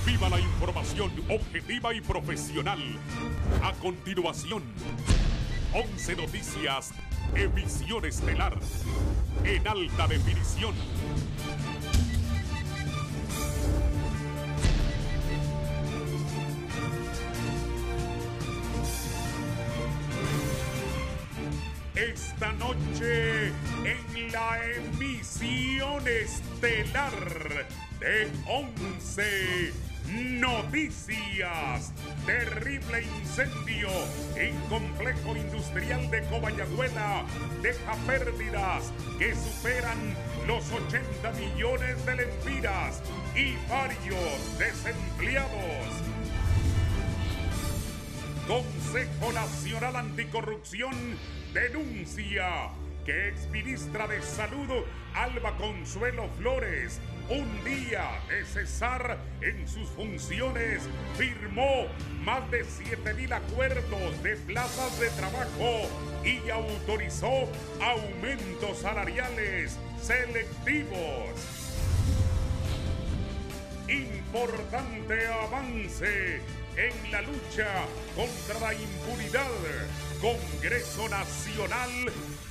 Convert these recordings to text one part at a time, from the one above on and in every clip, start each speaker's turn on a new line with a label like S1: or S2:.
S1: Viva la información objetiva y profesional. A continuación, 11 Noticias, emisión estelar, en alta definición. Esta noche, en la emisión estelar de 11 Noticias. Terrible incendio en complejo industrial de Comayagüela deja pérdidas que superan los 80 millones de lempiras y varios desempleados. Consejo Nacional Anticorrupción denuncia que exministra de Salud Alba Consuelo Flores, un día de cesar en sus funciones, firmó más de 7,000 acuerdos de plazas de trabajo y autorizó aumentos salariales selectivos. Importante avance en la lucha contra la impunidad. Congreso Nacional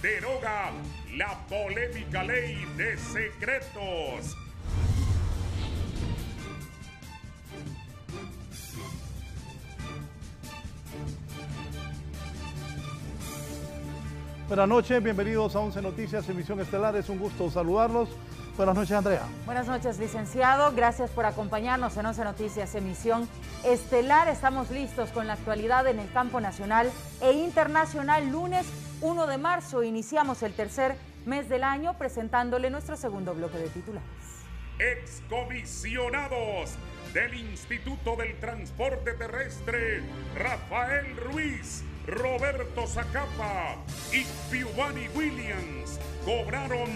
S1: deroga la polémica ley de secretos.
S2: Buenas noches, bienvenidos a 11 Noticias, emisión estelar. Es un gusto saludarlos. Buenas noches, Andrea.
S3: Buenas noches, licenciado. Gracias por acompañarnos en 11 Noticias, emisión estelar. Estamos listos con la actualidad en el campo nacional e internacional. Lunes 1 de marzo iniciamos el tercer mes del año presentándole nuestro segundo bloque de titulares.
S1: Excomisionados del Instituto del Transporte Terrestre, Rafael Ruiz, Roberto Zacapa y Piubani Williams, cobraron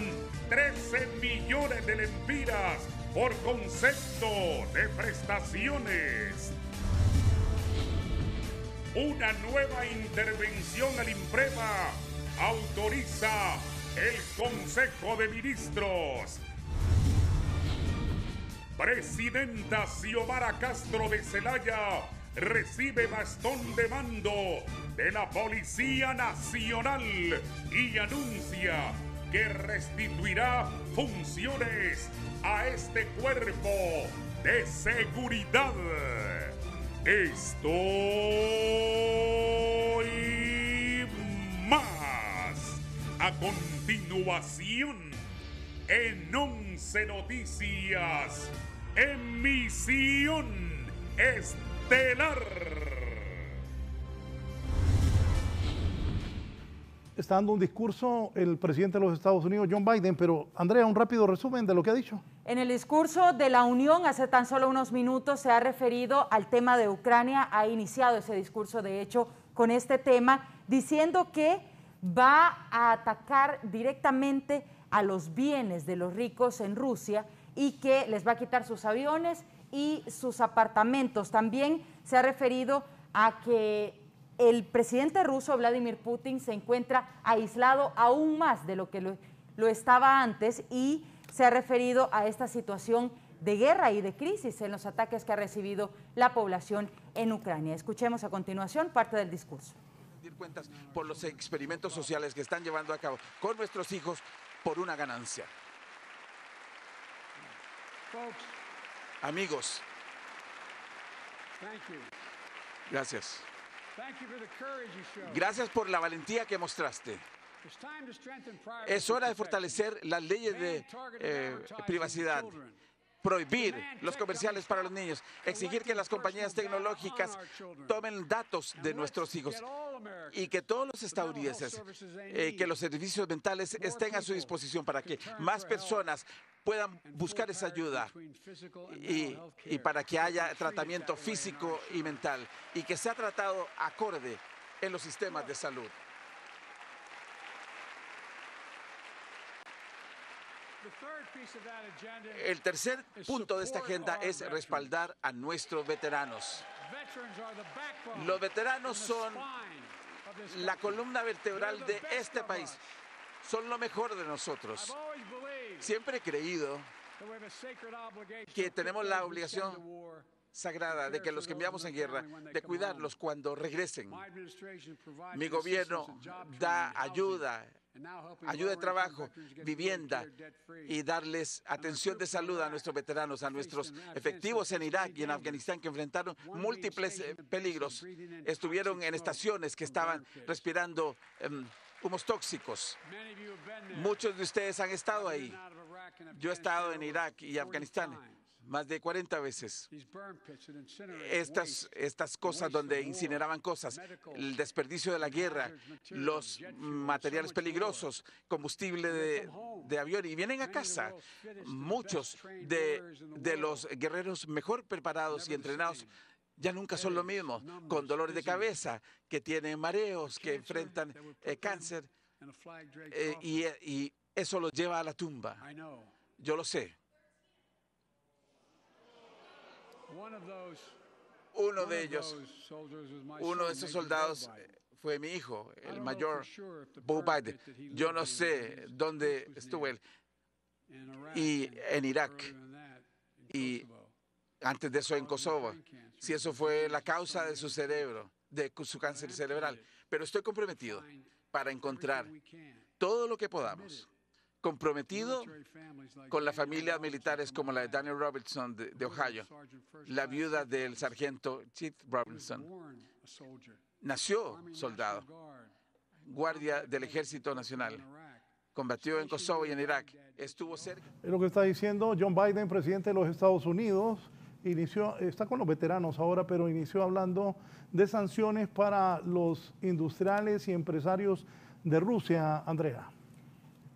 S1: 13 millones de lempiras por concepto de prestaciones. Una nueva intervención al INPREVA autoriza el Consejo de Ministros. Presidenta Xiomara Castro de Celaya recibe bastón de mando de la Policía Nacional y anuncia que restituirá funciones a este cuerpo de seguridad. Esto y más a continuación en 11 Noticias, emisión estelar.
S2: Está dando un discurso el presidente de los Estados Unidos, John Biden, pero Andrea, un rápido resumen de lo que ha dicho.
S3: En el discurso de la Unión hace tan solo unos minutos se ha referido al tema de Ucrania, ha iniciado ese discurso de hecho con este tema, diciendo que va a atacar directamente a los bienes de los ricos en Rusia y que les va a quitar sus aviones y sus apartamentos. También se ha referido a que el presidente ruso, Vladimir Putin, se encuentra aislado aún más de lo que lo estaba antes y se ha referido a esta situación de guerra y de crisis en los ataques que ha recibido la población en Ucrania. Escuchemos a continuación parte del discurso.
S4: Cuentas por los experimentos sociales que están llevando a cabo con nuestros hijos por una ganancia. Amigos, gracias. Gracias por la valentía que mostraste. Es hora de fortalecer las leyes de privacidad, prohibir los comerciales para los niños, exigir que las compañías tecnológicas tomen datos de nuestros hijos y que todos los estadounidenses, que los servicios mentales estén a su disposición para que más personas puedan buscar esa ayuda y para que haya tratamiento físico y mental y que sea tratado acorde en los sistemas de salud. El tercer punto de esta agenda es respaldar a nuestros veteranos. Los veteranos son la columna vertebral de este país. Son lo mejor de nosotros. Siempre he creído que tenemos la obligación sagrada de que los que enviamos en guerra, de cuidarlos cuando regresen. Mi gobierno da ayuda de trabajo, vivienda y darles atención de salud a nuestros veteranos, a nuestros efectivos en Irak y en Afganistán que enfrentaron múltiples peligros. Estuvieron en estaciones que estaban respirando humos tóxicos. Muchos de ustedes han estado ahí. Yo he estado en Irak y Afganistán más de 40 veces. Estas cosas donde incineraban cosas, el desperdicio de la guerra, los materiales peligrosos, combustible de avión, y vienen a casa. Muchos de los guerreros mejor preparados y entrenados ya nunca son lo mismo, con dolores de cabeza, que tienen mareos, que enfrentan cáncer, y eso los lleva a la tumba. Yo lo sé. Uno de esos soldados fue mi hijo, el mayor Bo Biden. Yo no sé dónde estuvo él. Y en Irak. Y antes de eso en Kosovo. Si eso fue la causa de su cerebro, de su cáncer cerebral. Pero estoy comprometido para encontrar todo lo que podamos. Comprometido con las familias militares como la de Daniel Robertson de Ohio, la viuda del sargento Chief Robinson. Nació soldado, guardia del Ejército Nacional. Combatió en Kosovo y en Irak. Estuvo cerca.
S2: Es lo que está diciendo John Biden, presidente de los Estados Unidos. Está con los veteranos ahora, pero inició hablando de sanciones para los industriales y empresarios de Rusia, Andrea.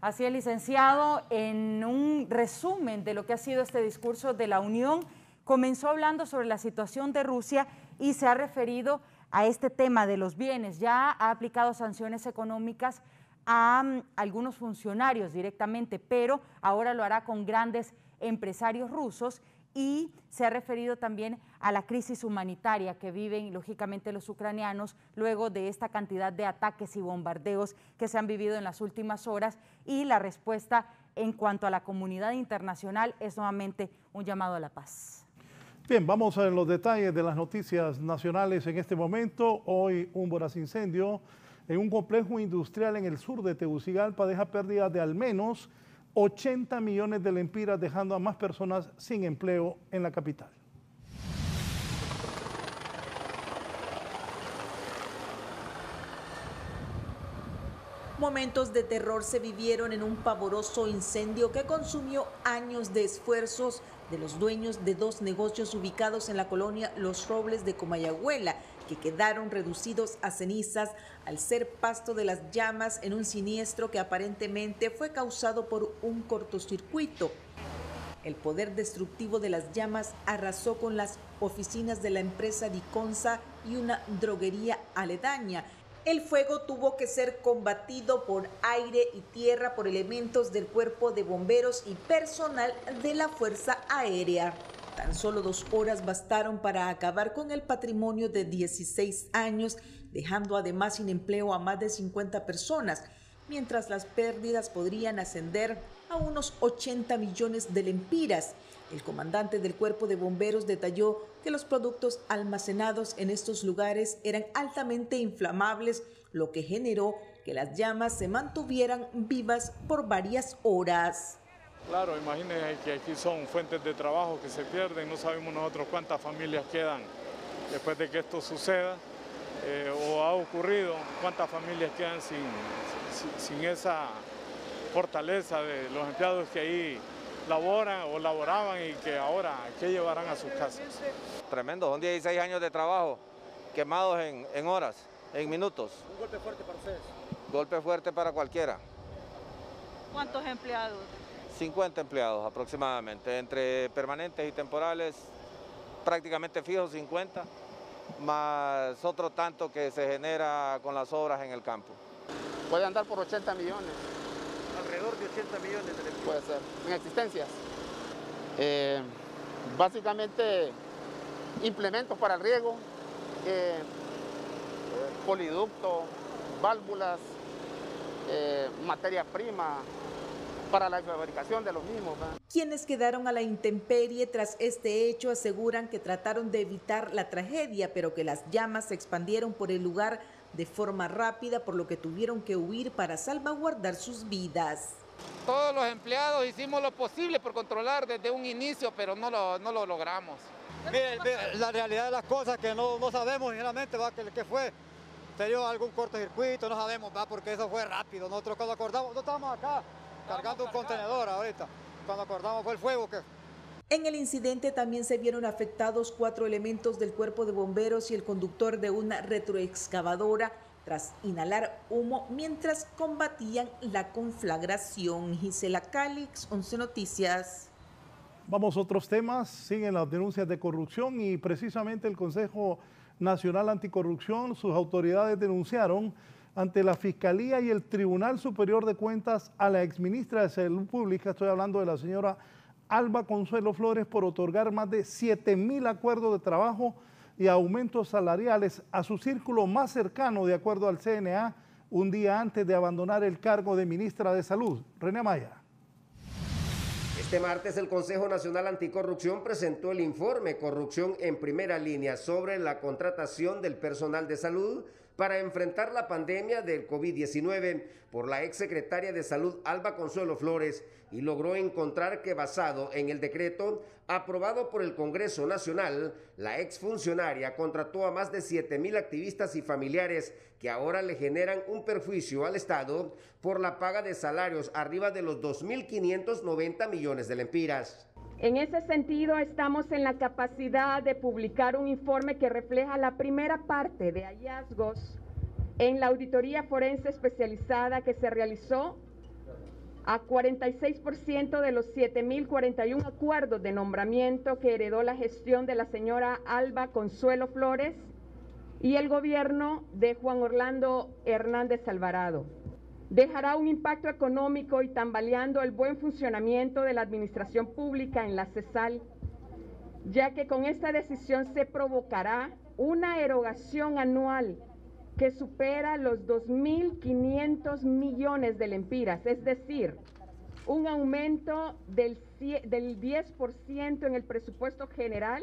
S3: Así es, licenciado. En un resumen de lo que ha sido este discurso de la Unión, comenzó hablando sobre la situación de Rusia y se ha referido a este tema de los bienes. Ya ha aplicado sanciones económicas a algunos funcionarios directamente, pero ahora lo hará con grandes empresarios rusos, y se ha referido también a la crisis humanitaria que viven, lógicamente, los ucranianos luego de esta cantidad de ataques y bombardeos que se han vivido en las últimas horas, y la respuesta en cuanto a la comunidad internacional es nuevamente un llamado a la paz.
S2: Bien, vamos a ver los detalles de las noticias nacionales en este momento. Hoy un voraz incendio en un complejo industrial en el sur de Tegucigalpa deja pérdidas de al menos 80 millones de lempiras, dejando a más personas sin empleo en la capital.
S5: Momentos de terror se vivieron en un pavoroso incendio que consumió años de esfuerzos de los dueños de dos negocios ubicados en la colonia Los Robles de Comayagüela, que quedaron reducidos a cenizas al ser pasto de las llamas en un siniestro que aparentemente fue causado por un cortocircuito. El poder destructivo de las llamas arrasó con las oficinas de la empresa Diconsa y una droguería aledaña. El fuego tuvo que ser combatido por aire y tierra por elementos del Cuerpo de Bomberos y personal de la Fuerza Aérea. Tan solo 2 horas bastaron para acabar con el patrimonio de 16 años, dejando además sin empleo a más de 50 personas, mientras las pérdidas podrían ascender a unos 80 millones de lempiras. El comandante del Cuerpo de Bomberos detalló que los productos almacenados en estos lugares eran altamente inflamables, lo que generó que las llamas se mantuvieran vivas por varias horas.
S6: Claro, imagínense que aquí son fuentes de trabajo que se pierden, no sabemos nosotros cuántas familias quedan después de que esto suceda o ha ocurrido, cuántas familias quedan sin esa fortaleza de los empleados que ahí laboran o laboraban y que ahora, ¿qué llevarán a sus casas?
S7: Tremendo, son 16 años de trabajo quemados en horas, en minutos.
S8: ¿Un golpe fuerte para ustedes?
S7: Golpe fuerte para cualquiera.
S9: ¿Cuántos empleados?
S7: 50 empleados aproximadamente, entre permanentes y temporales, prácticamente fijos 50, más otro tanto que se genera con las obras en el campo.
S8: Puede andar por 80 millones.
S7: Alrededor de 80 millones de empleos.
S8: Puede ser, en existencias. Básicamente, implementos para el riego, poliductos, válvulas, materia prima, para la fabricación de los mismos, ¿verdad?
S5: Quienes quedaron a la intemperie tras este hecho aseguran que trataron de evitar la tragedia, pero que las llamas se expandieron por el lugar de forma rápida, por lo que tuvieron que huir para salvaguardar sus vidas.
S8: Todos los empleados hicimos lo posible por controlar desde un inicio, pero no lo logramos.
S10: Mire, la realidad de las cosas que no sabemos generalmente, ¿va? ¿Qué fue? ¿Se dio algún cortocircuito? No sabemos, ¿va? Porque eso fue rápido. Nosotros cuando acordamos, no estábamos acá cargando un contenedor ahorita. Cuando acordamos fue el fuego que...
S5: En el incidente también se vieron afectados 4 elementos del cuerpo de bomberos y el conductor de una retroexcavadora tras inhalar humo mientras combatían la conflagración. Gisela Calix, 11 Noticias.
S2: Vamos a otros temas. Siguen las denuncias de corrupción y precisamente el Consejo Nacional Anticorrupción, sus autoridades denunciaron ante la Fiscalía y el Tribunal Superior de Cuentas a la exministra de Salud Pública, estoy hablando de la señora Alba Consuelo Flores, por otorgar más de 7,000 acuerdos de trabajo y aumentos salariales a su círculo más cercano, de acuerdo al CNA, un día antes de abandonar el cargo de ministra de Salud. René Amaya.
S11: Este martes el Consejo Nacional Anticorrupción presentó el informe Corrupción en Primera Línea sobre la contratación del personal de salud para enfrentar la pandemia del COVID-19 por la exsecretaria de Salud Alba Consuelo Flores, y logró encontrar que, basado en el decreto aprobado por el Congreso Nacional, la exfuncionaria contrató a más de 7,000 activistas y familiares que ahora le generan un perjuicio al Estado por la paga de salarios arriba de los 2.590 millones de lempiras.
S12: En ese sentido, estamos en la capacidad de publicar un informe que refleja la primera parte de hallazgos en la auditoría forense especializada que se realizó a 46% de los 7,041 acuerdos de nombramiento que heredó la gestión de la señora Alba Consuelo Flores y el gobierno de Juan Orlando Hernández Alvarado. Dejará un impacto económico y tambaleando el buen funcionamiento de la administración pública en la CESAL, ya que con esta decisión se provocará una erogación anual que supera los 2.500 millones de lempiras, es decir, un aumento del 10% en el presupuesto general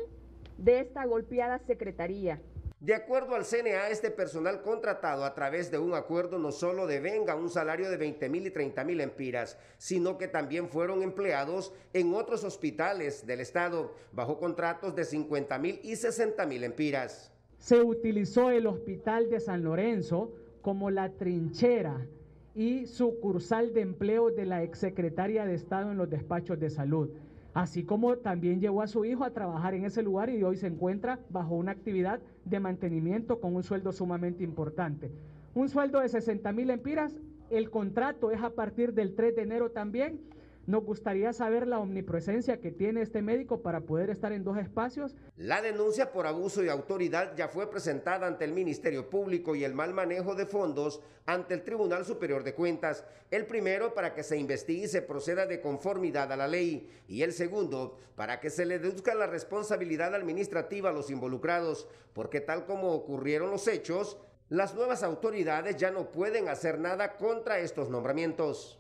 S12: de esta golpeada secretaría.
S11: De acuerdo al CNA, este personal contratado a través de un acuerdo no solo devenga un salario de 20,000 y 30,000 lempiras, sino que también fueron empleados en otros hospitales del Estado bajo contratos de 50,000 y 60,000 lempiras.
S13: Se utilizó el Hospital de San Lorenzo como la trinchera y sucursal de empleo de la exsecretaria de Estado en los despachos de salud, así como también llevó a su hijo a trabajar en ese lugar y hoy se encuentra bajo una actividad de mantenimiento con un sueldo sumamente importante. Un sueldo de 60,000 lempiras, el contrato es a partir del 3 de enero también. Nos gustaría saber la omnipresencia que tiene este médico para poder estar en 2 espacios.
S11: La denuncia por abuso de autoridad ya fue presentada ante el Ministerio Público y el mal manejo de fondos ante el Tribunal Superior de Cuentas. El primero para que se investigue y se proceda de conformidad a la ley, y el segundo para que se le deduzca la responsabilidad administrativa a los involucrados, porque tal como ocurrieron los hechos, las nuevas autoridades ya no pueden hacer nada contra estos nombramientos.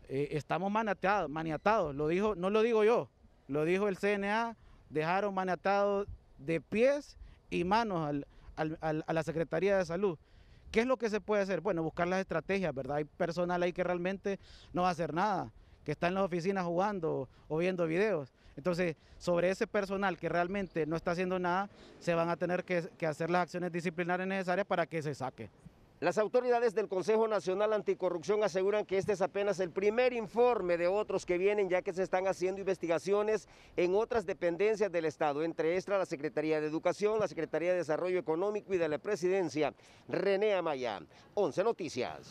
S14: Estamos maniatados, no lo digo yo, lo dijo el CNA, dejaron maniatados de pies y manos a la Secretaría de Salud. ¿Qué es lo que se puede hacer? Bueno, buscar las estrategias, ¿verdad? Hay personal ahí que realmente no va a hacer nada, que está en las oficinas jugando o viendo videos. Entonces, sobre ese personal que realmente no está haciendo nada, se van a tener que hacer las acciones disciplinarias necesarias para que se saque.
S11: Las autoridades del Consejo Nacional Anticorrupción aseguran que este es apenas el primer informe de otros que vienen, ya que se están haciendo investigaciones en otras dependencias del Estado, entre estas la Secretaría de Educación, la Secretaría de Desarrollo Económico y de la Presidencia. René Amaya, 11 Noticias.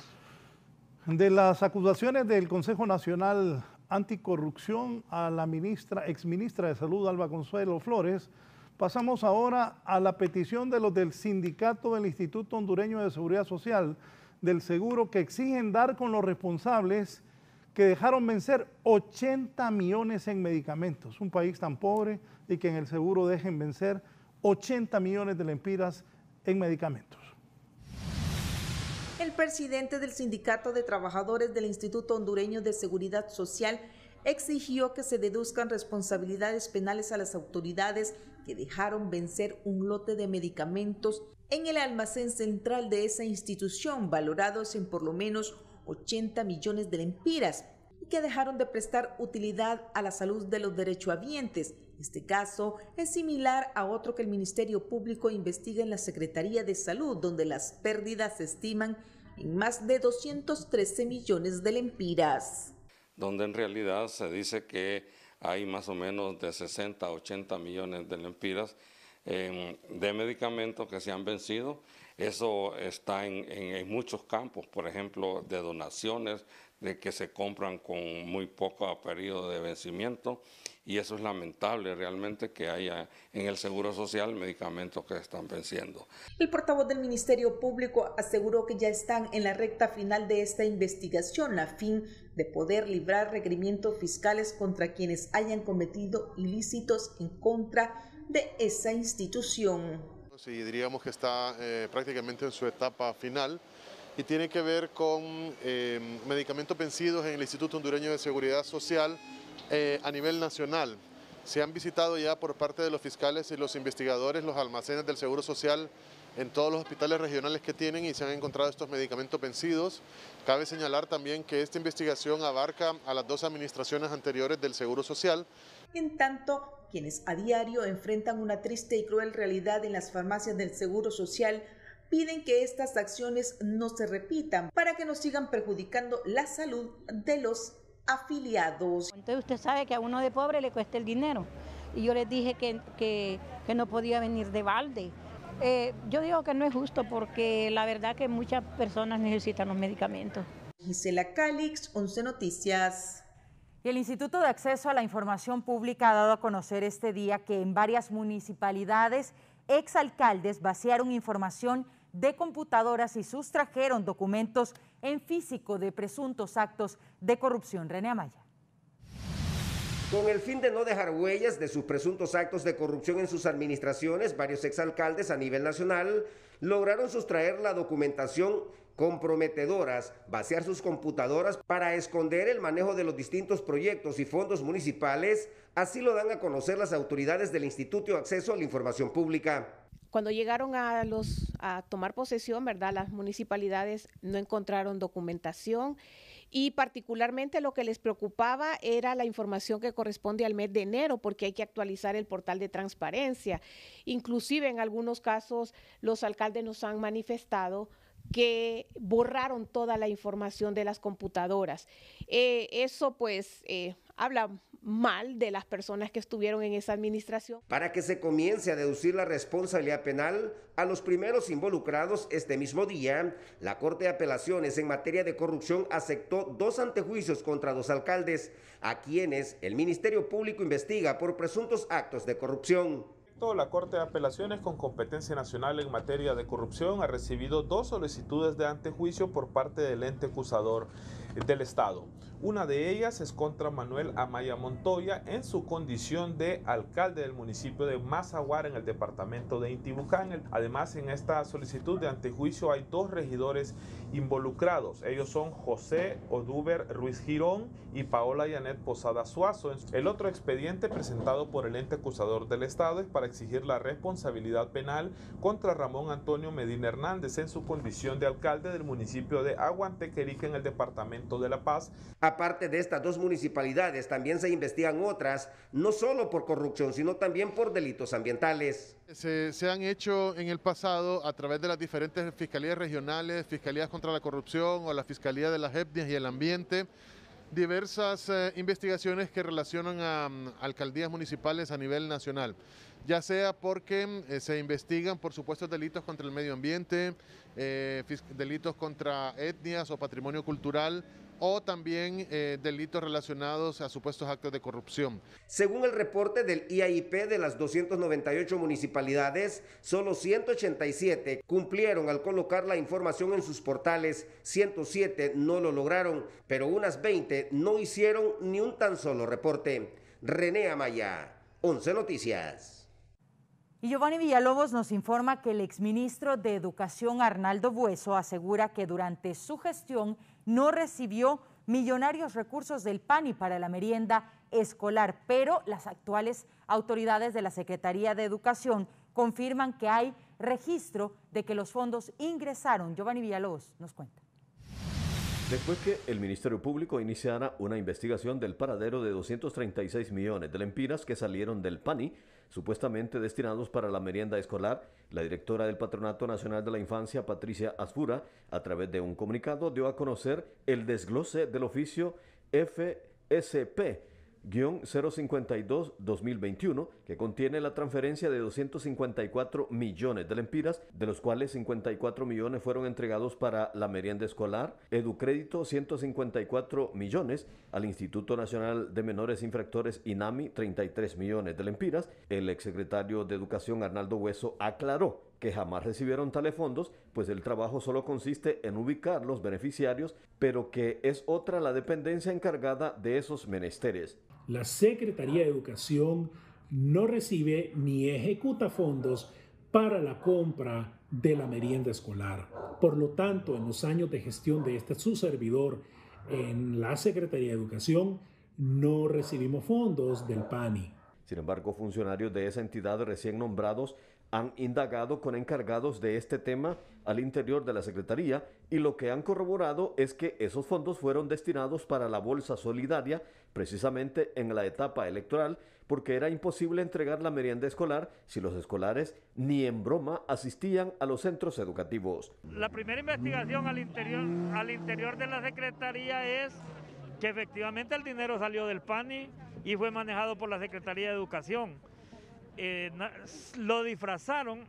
S2: De las acusaciones del Consejo Nacional Anticorrupción a la exministra de Salud, Alba Consuelo Flores, pasamos ahora a la petición de los del sindicato del Instituto Hondureño de Seguridad Social del Seguro, que exigen dar con los responsables que dejaron vencer 80 millones en medicamentos. Un país tan pobre y que en el seguro dejen vencer 80 millones de lempiras en medicamentos.
S5: El presidente del Sindicato de Trabajadores del Instituto Hondureño de Seguridad Social exigió que se deduzcan responsabilidades penales a las autoridades que dejaron vencer un lote de medicamentos en el almacén central de esa institución, valorados en por lo menos 80 millones de lempiras, y que dejaron de prestar utilidad a la salud de los derechohabientes. Este caso es similar a otro que el Ministerio Público investiga en la Secretaría de Salud, donde las pérdidas se estiman en más de 213 millones de lempiras.
S15: Donde en realidad se dice que hay más o menos de 60 a 80 millones de lempiras de medicamentos que se han vencido. Eso está en muchos campos, por ejemplo, de donaciones, de que se compran con muy poco periodo de vencimiento, y eso es lamentable realmente que haya en el Seguro Social medicamentos que están venciendo.
S5: El portavoz del Ministerio Público aseguró que ya están en la recta final de esta investigación a fin de poder librar requerimientos fiscales contra quienes hayan cometido ilícitos en contra de esa institución.
S16: Sí, diríamos que está prácticamente en su etapa final y tiene que ver con medicamentos vencidos en el Instituto Hondureño de Seguridad Social a nivel nacional. Se han visitado ya por parte de los fiscales y los investigadores los almacenes del Seguro Social en todos los hospitales regionales que tienen y se han encontrado estos medicamentos vencidos. Cabe señalar también que esta investigación abarca a las dos administraciones anteriores del Seguro Social.
S5: En tanto, quienes a diario enfrentan una triste y cruel realidad en las farmacias del Seguro Social piden que estas acciones no se repitan para que no sigan perjudicando la salud de los afiliados.
S17: Entonces usted sabe que a uno de pobre le cuesta el dinero y yo les dije que no podía venir de balde. Yo digo que no es justo porque la verdad que muchas personas necesitan los medicamentos.
S5: Gisela Calix, 11 Noticias.
S3: Y el Instituto de Acceso a la Información Pública ha dado a conocer este día que en varias municipalidades exalcaldes vaciaron información de computadoras y sustrajeron documentos en físico de presuntos actos de corrupción. René Amaya.
S11: Con el fin de no dejar huellas de sus presuntos actos de corrupción en sus administraciones, varios exalcaldes a nivel nacional lograron sustraer la documentación comprometedoras, vaciar sus computadoras para esconder el manejo de los distintos proyectos y fondos municipales. Así lo dan a conocer las autoridades del Instituto de Acceso a la Información Pública.
S18: Cuando llegaron a tomar posesión, ¿verdad? Las municipalidades no encontraron documentación y particularmente lo que les preocupaba era la información que corresponde al mes de enero, porque hay que actualizar el portal de transparencia. Inclusive en algunos casos los alcaldes nos han manifestado que borraron toda la información de las computadoras. Eso pues habla mal de las personas que estuvieron en esa administración.
S11: Para que se comience a deducir la responsabilidad penal a los primeros involucrados, este mismo día, la Corte de Apelaciones en materia de corrupción aceptó 2 antejuicios contra 2 alcaldes, a quienes el Ministerio Público investiga por presuntos actos de corrupción.
S19: La Corte de Apelaciones con competencia nacional en materia de corrupción ha recibido 2 solicitudes de antejuicio por parte del ente acusador del Estado. Una de ellas es contra Manuel Amaya Montoya en su condición de alcalde del municipio de Mazaguara en el departamento de Intibucán. Además, en esta solicitud de antejuicio hay 2 regidores involucrados. Ellos son José Odúber Ruiz Girón y Paola Yanet Posada Suazo. El otro expediente presentado por el ente acusador del Estado es para exigir la responsabilidad penal contra Ramón Antonio Medina Hernández en su condición de alcalde del municipio de Aguantequerique en el departamento de La Paz.
S11: Aparte de estas 2 municipalidades, también se investigan otras, no solo por corrupción, sino también por delitos ambientales.
S16: Se han hecho en el pasado a través de las diferentes fiscalías regionales, fiscalías contra la corrupción o la fiscalía de las etnias y el ambiente, diversas investigaciones que relacionan a alcaldías municipales a nivel nacional, ya sea porque se investigan por supuestos delitos contra el medio ambiente, delitos contra etnias o patrimonio cultural, o también delitos relacionados a supuestos actos de corrupción.
S11: Según el reporte del IAIP, de las 298 municipalidades, solo 187 cumplieron al colocar la información en sus portales, 107 no lo lograron, pero unas 20 no hicieron ni un tan solo reporte. René Amaya, 11 Noticias.
S3: Y Giovanni Villalobos nos informa que el exministro de Educación Arnaldo Bueso asegura que durante su gestión no recibió millonarios recursos del PANI para la merienda escolar, pero las actuales autoridades de la Secretaría de Educación confirman que hay registro de que los fondos ingresaron. Giovanni Villalobos nos cuenta.
S20: Después que el Ministerio Público iniciara una investigación del paradero de 236 millones de lempiras que salieron del PANI, supuestamente destinados para la merienda escolar, la directora del Patronato Nacional de la Infancia, Patricia Asfura, a través de un comunicado dio a conocer el desglose del oficio FSP-052-2021, que contiene la transferencia de 254 millones de lempiras, de los cuales 54 millones fueron entregados para la merienda escolar, Educrédito 154 millones, al Instituto Nacional de Menores Infractores INAMI 33 millones de lempiras. El exsecretario de Educación Arnaldo Bueso aclaró que jamás recibieron tales fondos, pues el trabajo solo consiste en ubicar los beneficiarios, pero que es otra la dependencia encargada de esos menesteres.
S21: La Secretaría de Educación no recibe ni ejecuta fondos para la compra de la merienda escolar. Por lo tanto, en los años de gestión de su servidor en la Secretaría de Educación, no recibimos fondos del PANI.
S20: Sin embargo, funcionarios de esa entidad recién nombrados han indagado con encargados de este tema al interior de la Secretaría y lo que han corroborado es que esos fondos fueron destinados para la bolsa solidaria precisamente en la etapa electoral, porque era imposible entregar la merienda escolar si los escolares ni en broma asistían a los centros educativos.
S22: La primera investigación al interior de la Secretaría es que efectivamente el dinero salió del PANI y fue manejado por la Secretaría de Educación. Lo disfrazaron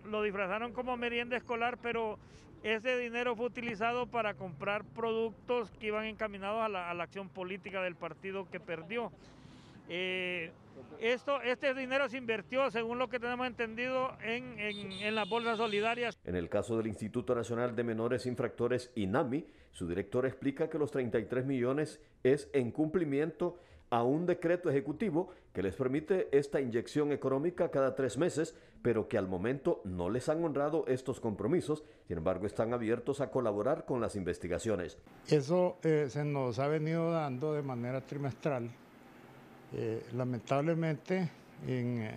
S22: como merienda escolar, pero ese dinero fue utilizado para comprar productos que iban encaminados a la acción política del partido que perdió. Este dinero se invirtió, según lo que tenemos entendido, en las bolsas solidarias.
S20: En el caso del Instituto Nacional de Menores Infractores INAMI, su director explica que los 33 millones es en cumplimiento a un decreto ejecutivo que les permite esta inyección económica cada 3 meses, pero que al momento no les han honrado estos compromisos. Sin embargo, están abiertos a colaborar con las investigaciones.
S23: Eso se nos ha venido dando de manera trimestral. Lamentablemente, en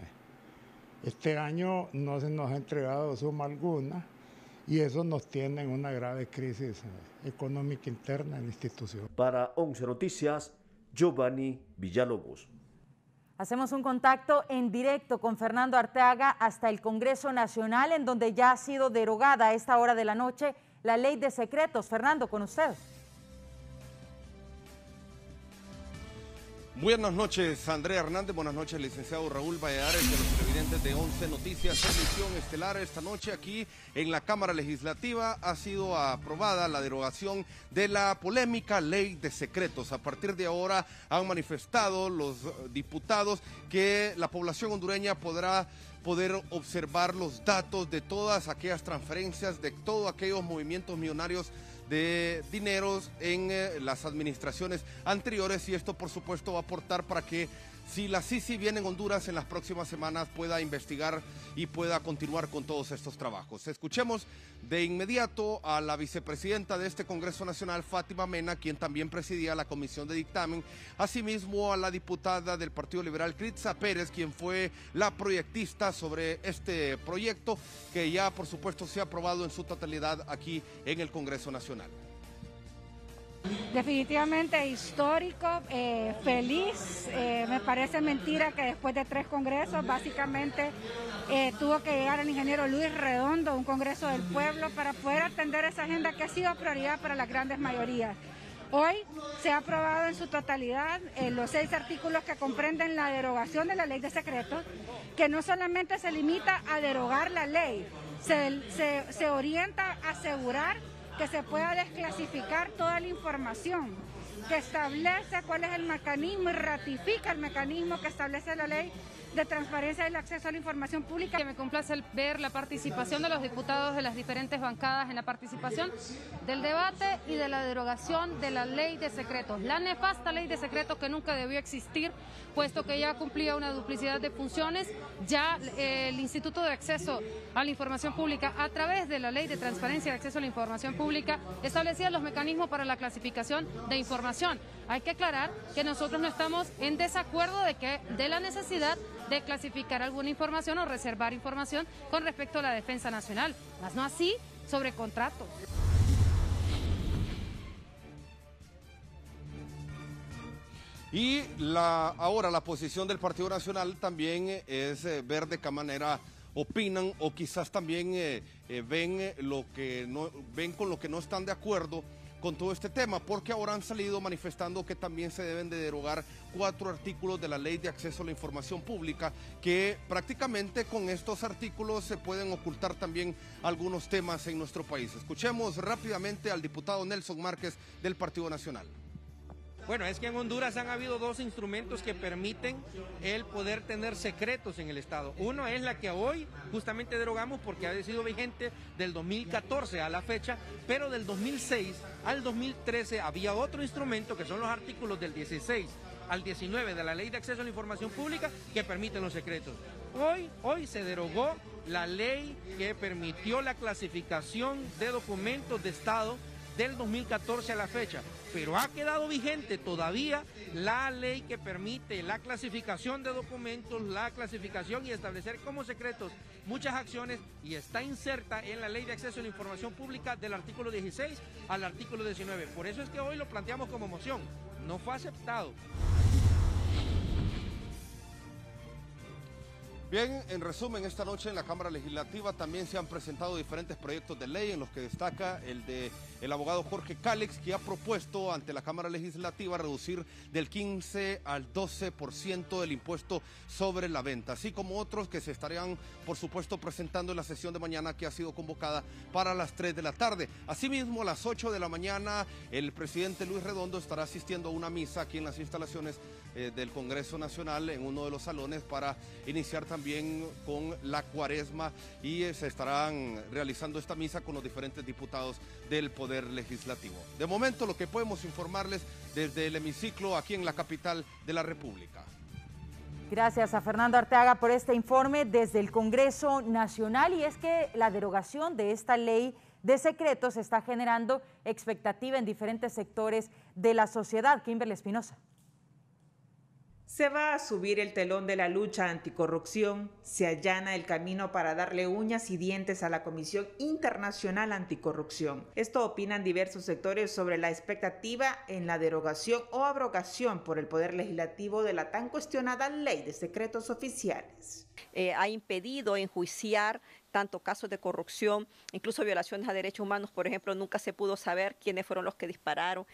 S23: este año no se nos ha entregado suma alguna y eso nos tiene en una grave crisis económica interna en la institución.
S20: Para 11 Noticias, Giovanni Villalobos.
S3: Hacemos un contacto en directo con Fernando Arteaga hasta el Congreso Nacional, en donde ya ha sido derogada a esta hora de la noche la ley de secretos. Fernando, con usted.
S24: Buenas noches, Andrea Hernández. Buenas noches, licenciado Raúl Valladares, de los televidentes de 11 Noticias. Emisión estelar esta noche aquí en la Cámara Legislativa. Ha sido aprobada la derogación de la polémica ley de secretos. A partir de ahora han manifestado los diputados que la población hondureña podrá observar los datos de todas aquellas transferencias, de todos aquellos movimientos millonarios de dineros en las administraciones anteriores, y esto por supuesto va a aportar para que si la CICI viene en Honduras en las próximas semanas pueda investigar y pueda continuar con todos estos trabajos. Escuchemos de inmediato a la vicepresidenta de este Congreso Nacional, Fátima Mena, quien también presidía la comisión de dictamen, asimismo a la diputada del Partido Liberal, Critza Pérez, quien fue la proyectista sobre este proyecto que ya por supuesto se ha aprobado en su totalidad aquí en el Congreso Nacional.
S25: Definitivamente histórico, feliz. Me parece mentira que después de 3 congresos básicamente tuvo que llegar el ingeniero Luis Redondo, un Congreso del Pueblo, para poder atender esa agenda que ha sido prioridad para las grandes mayorías. Hoy se ha aprobado en su totalidad los 6 artículos que comprenden la derogación de la ley de secretos, que no solamente se limita a derogar la ley, se orienta a asegurar que se pueda desclasificar toda la información, que establece cuál es el mecanismo y ratifica el mecanismo que establece la ley de transparencia y el acceso a la información pública.
S1: Que me complace ver la participación de los diputados de las diferentes bancadas en la participación del debate y de la derogación de la ley de secretos, la nefasta ley de secretos que nunca debió existir, puesto que ya cumplía una duplicidad de funciones. Ya el Instituto de Acceso a la Información Pública, a través de la ley de transparencia y acceso a la información pública, establecía los mecanismos para la clasificación de información. Hay que aclarar que nosotros no estamos en desacuerdo de la necesidad de clasificar alguna información o reservar información con respecto a la defensa nacional, más no así sobre contratos.
S24: Y ahora la posición del Partido Nacional también es ver de qué manera opinan o quizás también ven con lo que no están de acuerdo con todo este tema, porque ahora han salido manifestando que también se deben de derogar 4 artículos de la Ley de Acceso a la Información Pública, que prácticamente con estos artículos se pueden ocultar también algunos temas en nuestro país. Escuchemos rápidamente al diputado Nelson Márquez del Partido Nacional.
S4: Bueno, es que en Honduras han habido 2 instrumentos que permiten el poder tener secretos en el Estado. Uno es la que hoy justamente derogamos porque ha sido vigente del 2014 a la fecha, pero del 2006 al 2013 había otro instrumento que son los artículos del 16 al 19 de la Ley de Acceso a la Información Pública que permiten los secretos. Hoy se derogó la ley que permitió la clasificación de documentos de Estado del 2014 a la fecha, pero ha quedado vigente todavía la ley que permite la clasificación de documentos, la clasificación y establecer como secretos muchas acciones, y está inserta en la Ley de Acceso a la Información Pública del artículo 16 al artículo 19. Por eso es que hoy lo planteamos como moción, no fue aceptado.
S24: Bien, en resumen, esta noche en la Cámara Legislativa también se han presentado diferentes proyectos de ley, en los que destaca el de el abogado Jorge Cálix, que ha propuesto ante la Cámara Legislativa reducir del 15 al 12% del impuesto sobre la venta, así como otros que se estarían, por supuesto, presentando en la sesión de mañana, que ha sido convocada para las 3 de la tarde. Asimismo, a las 8 de la mañana, el presidente Luis Redondo estará asistiendo a una misa aquí en las instalaciones del Congreso Nacional, en uno de los salones, para iniciar también con la cuaresma, y se estarán realizando esta misa con los diferentes diputados del Poder Legislativo. De momento, lo que podemos informarles desde el hemiciclo aquí en la capital de la República.
S3: Gracias a Fernando Arteaga por este informe desde el Congreso Nacional. Y es que la derogación de esta ley de secretos está generando expectativa en diferentes sectores de la sociedad. Kimberly Espinosa.
S6: Se va a subir el telón de la lucha anticorrupción, se allana el camino para darle uñas y dientes a la Comisión Internacional Anticorrupción. Esto opinan diversos sectores sobre la expectativa en la derogación o abrogación por el Poder Legislativo de la tan cuestionada Ley de Secretos Oficiales.
S7: Ha impedido enjuiciar tanto casos de corrupción, incluso violaciones a derechos humanos. Por ejemplo, nunca se pudo saber quiénes fueron los que dispararon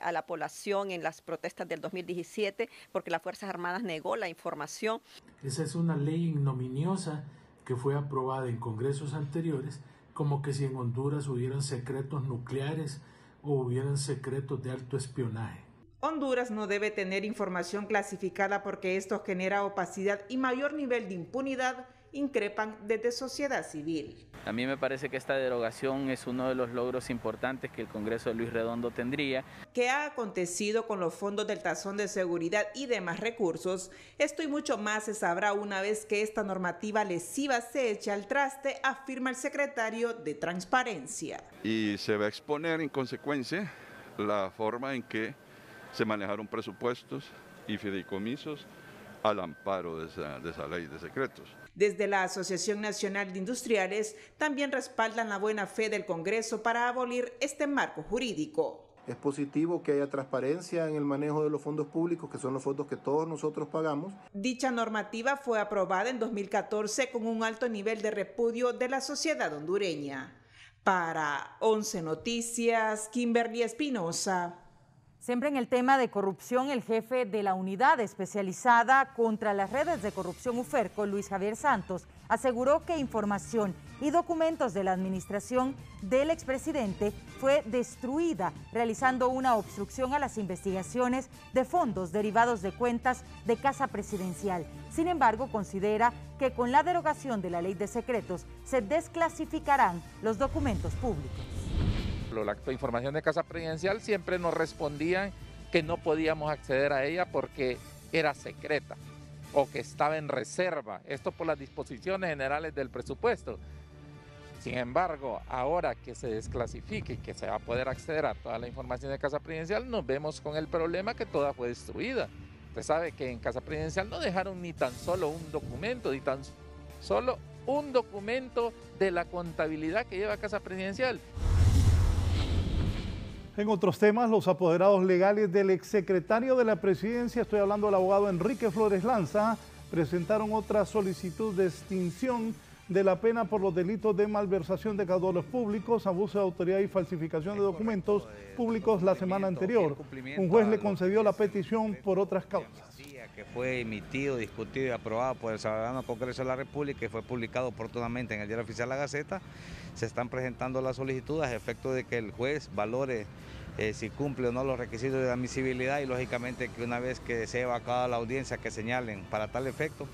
S7: a la población en las protestas del 2017, porque las Fuerzas Armadas negó la información.
S21: Esa es una ley ignominiosa que fue aprobada en congresos anteriores, como que si en Honduras hubieran secretos nucleares o hubieran secretos de alto espionaje.
S6: Honduras no debe tener información clasificada porque esto genera opacidad y mayor nivel de impunidad, increpan desde sociedad civil.
S9: A mí me parece que esta derogación es uno de los logros importantes que el Congreso de Luis Redondo tendría.
S6: ¿Qué ha acontecido con los fondos del tazón de seguridad y demás recursos? Esto y mucho más se sabrá una vez que esta normativa lesiva se eche al traste, afirma el secretario de Transparencia.
S26: Y se va a exponer en consecuencia la forma en que se manejaron presupuestos y fideicomisos al amparo de esa ley de secretos.
S6: Desde la Asociación Nacional de Industriales también respaldan la buena fe del Congreso para abolir este marco jurídico.
S27: Es positivo que haya transparencia en el manejo de los fondos públicos, que son los fondos que todos nosotros pagamos.
S6: Dicha normativa fue aprobada en 2014 con un alto nivel de repudio de la sociedad hondureña. Para 11 Noticias, Kimberly Espinosa.
S3: Siempre en el tema de corrupción, el jefe de la unidad especializada contra las redes de corrupción UFERCO, Luis Javier Santos, aseguró que información y documentos de la administración del expresidente fue destruida, realizando una obstrucción a las investigaciones de fondos derivados de cuentas de Casa Presidencial. Sin embargo, considera que con la derogación de la Ley de Secretos se desclasificarán los documentos públicos.
S2: La información de Casa Presidencial siempre nos respondían que no podíamos acceder a ella porque era secreta o que estaba en reserva, esto por las disposiciones generales del presupuesto. Sin embargo, ahora que se desclasifique y que se va a poder acceder a toda la información de Casa Presidencial, nos vemos con el problema que toda fue destruida. Usted sabe que en Casa Presidencial no dejaron ni tan solo un documento, ni tan solo un documento de la contabilidad que lleva Casa Presidencial.
S8: En otros temas, los apoderados legales del exsecretario de la Presidencia, estoy hablando del abogado Enrique Flores Lanza, presentaron otra solicitud de extinción de la pena por los delitos de malversación de caudales públicos, abuso de autoridad y falsificación de documentos públicos la semana anterior. Un juez le concedió la petición por otras causas.
S10: Que fue emitido, discutido y aprobado por el Ciudadano Congreso de la República y fue publicado oportunamente en el Diario Oficial La Gaceta, se están presentando las solicitudes a efecto de que el juez valore si cumple o no los requisitos de admisibilidad y lógicamente que una vez que se lleva a cabo la audiencia que señalen para tal efecto,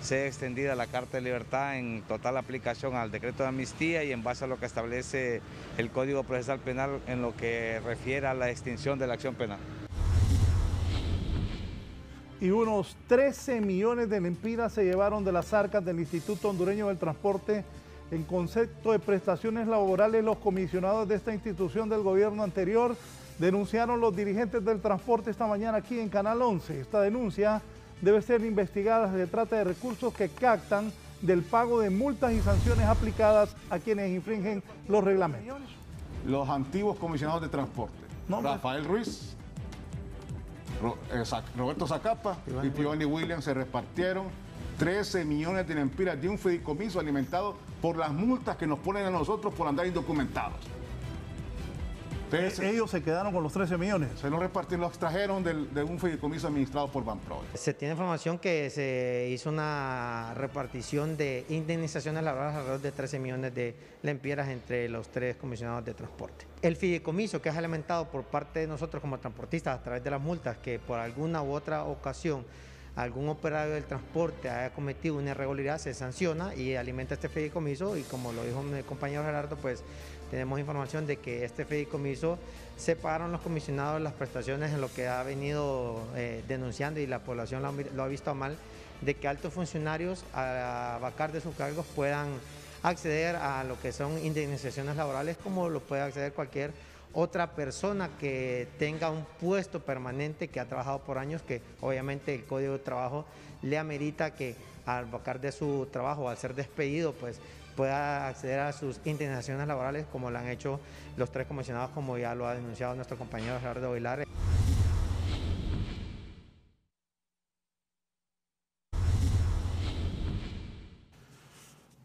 S10: sea extendida la Carta de Libertad en total aplicación al decreto de amnistía y en base a lo que establece el Código Procesal Penal en lo que refiere a la extinción de la acción penal.
S8: Y unos 13 millones de lempiras se llevaron de las arcas del Instituto Hondureño del Transporte en concepto de prestaciones laborales. Los comisionados de esta institución del gobierno anterior denunciaron los dirigentes del transporte esta mañana aquí en Canal 11. Esta denuncia debe ser investigada. Se trata de recursos que captan del pago de multas y sanciones aplicadas a quienes infringen los reglamentos.
S12: Los antiguos comisionados de transporte, Rafael Ruiz, Roberto Zacapa y Giovanni Williams se repartieron 13 millones de lempiras de un fideicomiso alimentado por las multas que nos ponen a nosotros por andar indocumentados.
S8: Ellos se quedaron con los 13 millones.
S12: Se los repartieron, los extrajeron de un fideicomiso administrado por Banpro.
S13: Se tiene información que se hizo una repartición de indemnizaciones laborales alrededor de 13 millones de lempiras entre los 3 comisionados de transporte. El fideicomiso que es alimentado por parte de nosotros como transportistas a través de las multas que por alguna u otra ocasión algún operario del transporte haya cometido una irregularidad, se sanciona y alimenta este fideicomiso y como lo dijo mi compañero Gerardo, pues tenemos información de que este fideicomiso se pagaron los comisionados las prestaciones en lo que ha venido denunciando y la población lo ha visto mal, de que altos funcionarios a vacar de sus cargos puedan acceder a lo que son indemnizaciones laborales como lo puede acceder cualquier otra persona que tenga un puesto permanente, que ha trabajado por años, que obviamente el Código de Trabajo le amerita que al vacar de su trabajo, al ser despedido, pues pueda acceder a sus indemnizaciones laborales como lo han hecho los 3 comisionados, como ya lo ha denunciado nuestro compañero Gerardo Aguilar.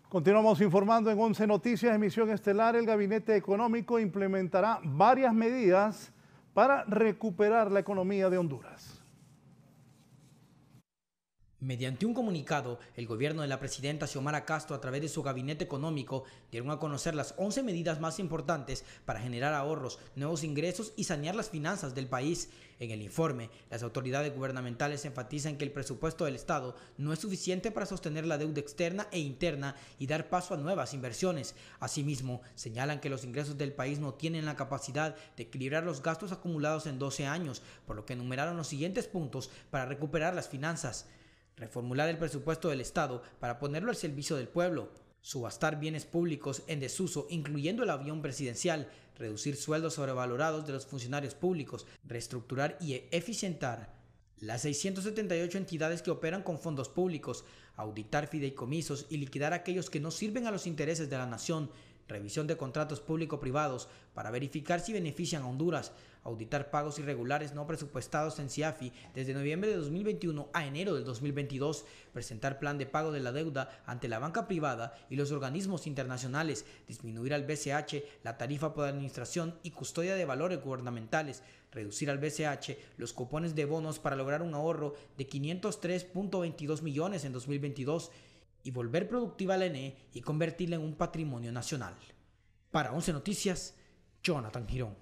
S8: Continuamos informando en 11 Noticias, emisión estelar. El Gabinete Económico implementará varias medidas para recuperar la economía de Honduras.
S14: Mediante un comunicado, el gobierno de la presidenta Xiomara Castro, a través de su gabinete económico, dieron a conocer las 11 medidas más importantes para generar ahorros, nuevos ingresos y sanear las finanzas del país. En el informe, las autoridades gubernamentales enfatizan que el presupuesto del Estado no es suficiente para sostener la deuda externa e interna y dar paso a nuevas inversiones. Asimismo, señalan que los ingresos del país no tienen la capacidad de equilibrar los gastos acumulados en 12 años, por lo que enumeraron los siguientes puntos para recuperar las finanzas. Reformular el presupuesto del Estado para ponerlo al servicio del pueblo, subastar bienes públicos en desuso, incluyendo el avión presidencial, reducir sueldos sobrevalorados de los funcionarios públicos, reestructurar y eficientar las 678 entidades que operan con fondos públicos, auditar fideicomisos y liquidar aquellos que no sirven a los intereses de la nación, revisión de contratos público-privados para verificar si benefician a Honduras, auditar pagos irregulares no presupuestados en CIAFI desde noviembre de 2021 a enero del 2022, presentar plan de pago de la deuda ante la banca privada y los organismos internacionales, disminuir al BCH la tarifa por administración y custodia de valores gubernamentales, reducir al BCH los cupones de bonos para lograr un ahorro de 503.22 millones en 2022 y volver productiva la ENE y convertirla en un patrimonio nacional. Para 11 Noticias, Jonathan Girón.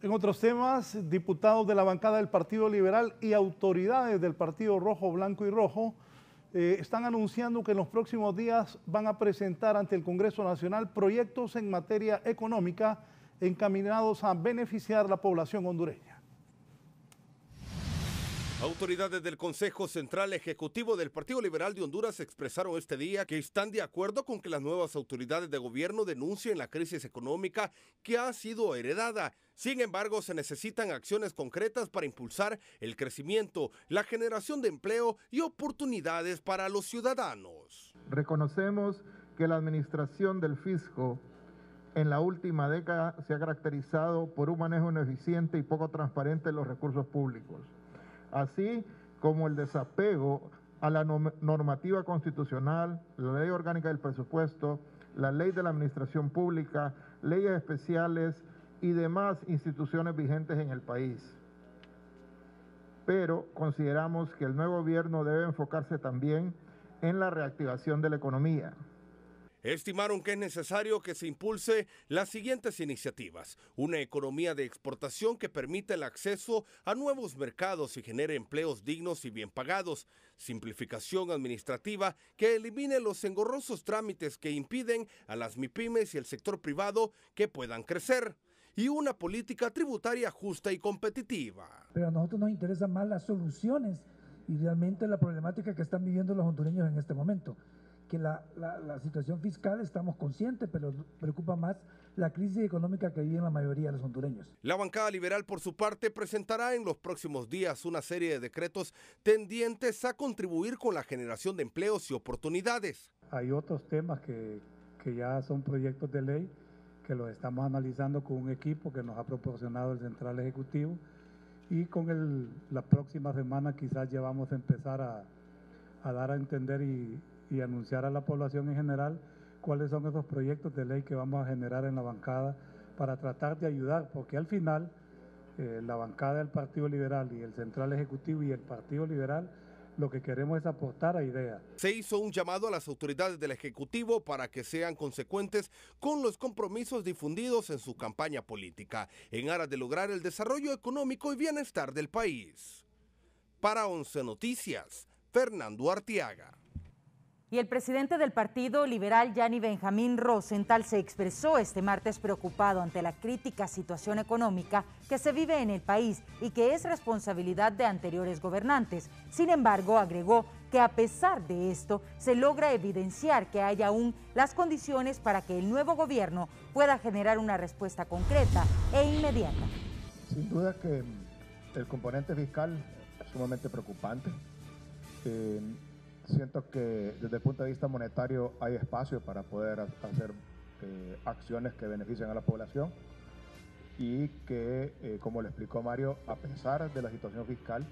S8: En otros temas, diputados de la bancada del Partido Liberal y autoridades del Partido Rojo, Blanco y Rojo están anunciando que en los próximos días van a presentar ante el Congreso Nacional proyectos en materia económica encaminados a beneficiar a la población hondureña.
S24: Autoridades del Consejo Central Ejecutivo del Partido Liberal de Honduras expresaron este día que están de acuerdo con que las nuevas autoridades de gobierno denuncien la crisis económica que ha sido heredada. Sin embargo, se necesitan acciones concretas para impulsar el crecimiento, la generación de empleo y oportunidades para los ciudadanos.
S5: Reconocemos que la administración del fisco en la última década se ha caracterizado por un manejo ineficiente y poco transparente de los recursos públicos, así como el desapego a la normativa constitucional, la ley orgánica del presupuesto, la ley de la administración pública, leyes especiales y demás instituciones vigentes en el país. Pero consideramos que el nuevo gobierno debe enfocarse también en la reactivación de la economía.
S24: Estimaron que es necesario que se impulse las siguientes iniciativas: una economía de exportación que permita el acceso a nuevos mercados y genere empleos dignos y bien pagados, simplificación administrativa que elimine los engorrosos trámites que impiden a las MIPYMES y el sector privado que puedan crecer, y una política tributaria justa y competitiva.
S11: Pero a nosotros nos interesan más las soluciones y realmente la problemática que están viviendo los hondureños en este momento. Que la situación fiscal estamos conscientes, pero preocupa más la crisis económica que viven la mayoría de los hondureños.
S24: La bancada liberal, por su parte, presentará en los próximos días una serie de decretos tendientes a contribuir con la generación de empleos y oportunidades.
S11: Hay otros temas que ya son proyectos de ley que los estamos analizando con un equipo que nos ha proporcionado el Central Ejecutivo, y con la próxima semana quizás ya vamos a empezar a dar a entender y anunciar a la población en general cuáles son esos proyectos de ley que vamos a generar en la bancada para tratar de ayudar, porque al final la bancada del Partido Liberal y el Central Ejecutivo y el Partido Liberal lo que queremos es aportar a ideas.
S24: Se hizo un llamado a las autoridades del Ejecutivo para que sean consecuentes con los compromisos difundidos en su campaña política, en aras de lograr el desarrollo económico y bienestar del país. Para 11 Noticias, Fernando Arteaga.
S3: Y el presidente del Partido Liberal, Yanni Benjamín Rosenthal, se expresó este martes preocupado ante la crítica situación económica que se vive en el país y que es responsabilidad de anteriores gobernantes. Sin embargo, agregó que a pesar de esto, se logra evidenciar que hay aún las condiciones para que el nuevo gobierno pueda generar una respuesta concreta e inmediata.
S5: Sin duda que el componente fiscal es sumamente preocupante. Siento que desde el punto de vista monetario hay espacio para poder hacer acciones que beneficien a la población y que, como lo explicó Mario, a pesar de la situación fiscal,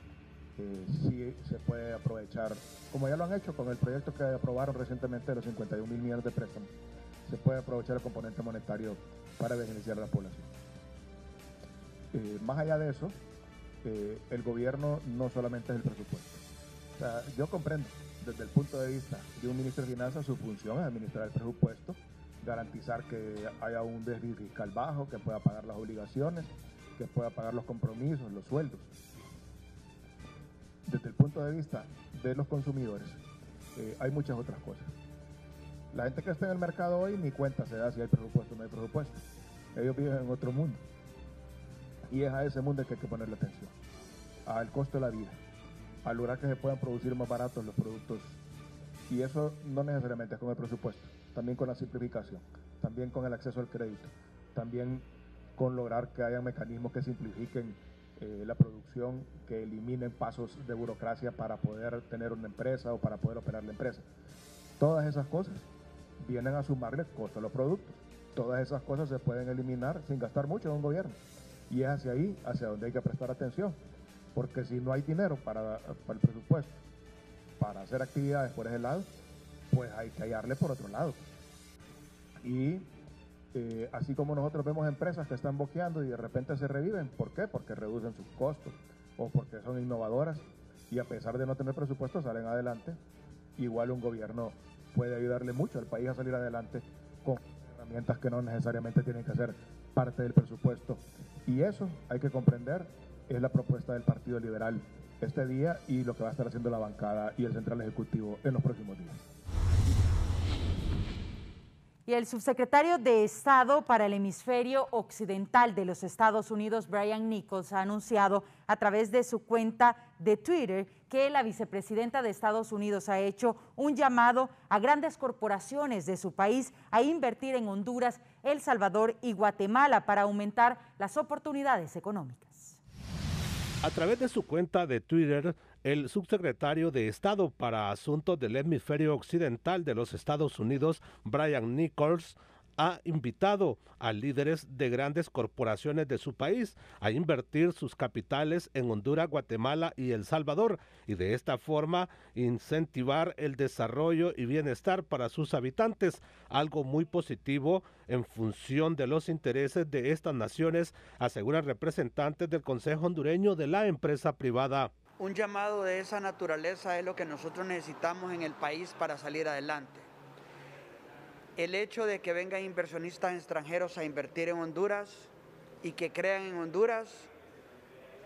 S5: sí se puede aprovechar, como ya lo han hecho con el proyecto que aprobaron recientemente de los 51.000 millones de préstamos, se puede aprovechar el componente monetario para beneficiar a la población. Más allá de eso, el gobierno no solamente es el presupuesto. O sea, yo comprendo desde el punto de vista de un ministro de Finanzas, su función es administrar el presupuesto, garantizar que haya un déficit fiscal bajo, que pueda pagar las obligaciones, que pueda pagar los compromisos, los sueldos. Desde el punto de vista de los consumidores, hay muchas otras cosas. La gente que está en el mercado hoy ni cuenta se da si hay presupuesto o no hay presupuesto. Ellos viven en otro mundo. Y es a ese mundo que hay que ponerle atención, al costo de la vida, al lograr que se puedan producir más baratos los productos. Y eso no necesariamente es con el presupuesto, también con la simplificación, también con el acceso al crédito, también con lograr que haya mecanismos que simplifiquen la producción, que eliminen pasos de burocracia para poder tener una empresa o para poder operar la empresa. Todas esas cosas vienen a sumarle costo a los productos. Todas esas cosas se pueden eliminar sin gastar mucho en un gobierno. Y es hacia ahí, hacia donde hay que prestar atención. Porque si no hay dinero para el presupuesto, para hacer actividades por ese lado, pues hay que hallarle por otro lado. Y así como nosotros vemos empresas que están boqueando y de repente se reviven, ¿por qué? Porque reducen sus costos o porque son innovadoras y a pesar de no tener presupuesto salen adelante. Igual un gobierno puede ayudarle mucho al país a salir adelante con herramientas que no necesariamente tienen que ser parte del presupuesto. Y eso hay que comprender, es la propuesta del Partido Liberal este día y lo que va a estar haciendo la bancada y el Central Ejecutivo en los próximos días.
S3: Y el subsecretario de Estado para el Hemisferio Occidental de los Estados Unidos, Brian Nichols, ha anunciado a través de su cuenta de Twitter que la vicepresidenta de Estados Unidos ha hecho un llamado a grandes corporaciones de su país a invertir en Honduras, El Salvador y Guatemala para aumentar las oportunidades económicas.
S15: A través de su cuenta de Twitter, el subsecretario de Estado para Asuntos del Hemisferio Occidental de los Estados Unidos, Brian Nichols, ha invitado a líderes de grandes corporaciones de su país a invertir sus capitales en Honduras, Guatemala y El Salvador y de esta forma incentivar el desarrollo y bienestar para sus habitantes, algo muy positivo en función de los intereses de estas naciones, aseguran representantes del Consejo Hondureño de la Empresa Privada.
S16: Un llamado de esa naturaleza es lo que nosotros necesitamos en el país para salir adelante. El hecho de que vengan inversionistas extranjeros a invertir en Honduras y que crean en Honduras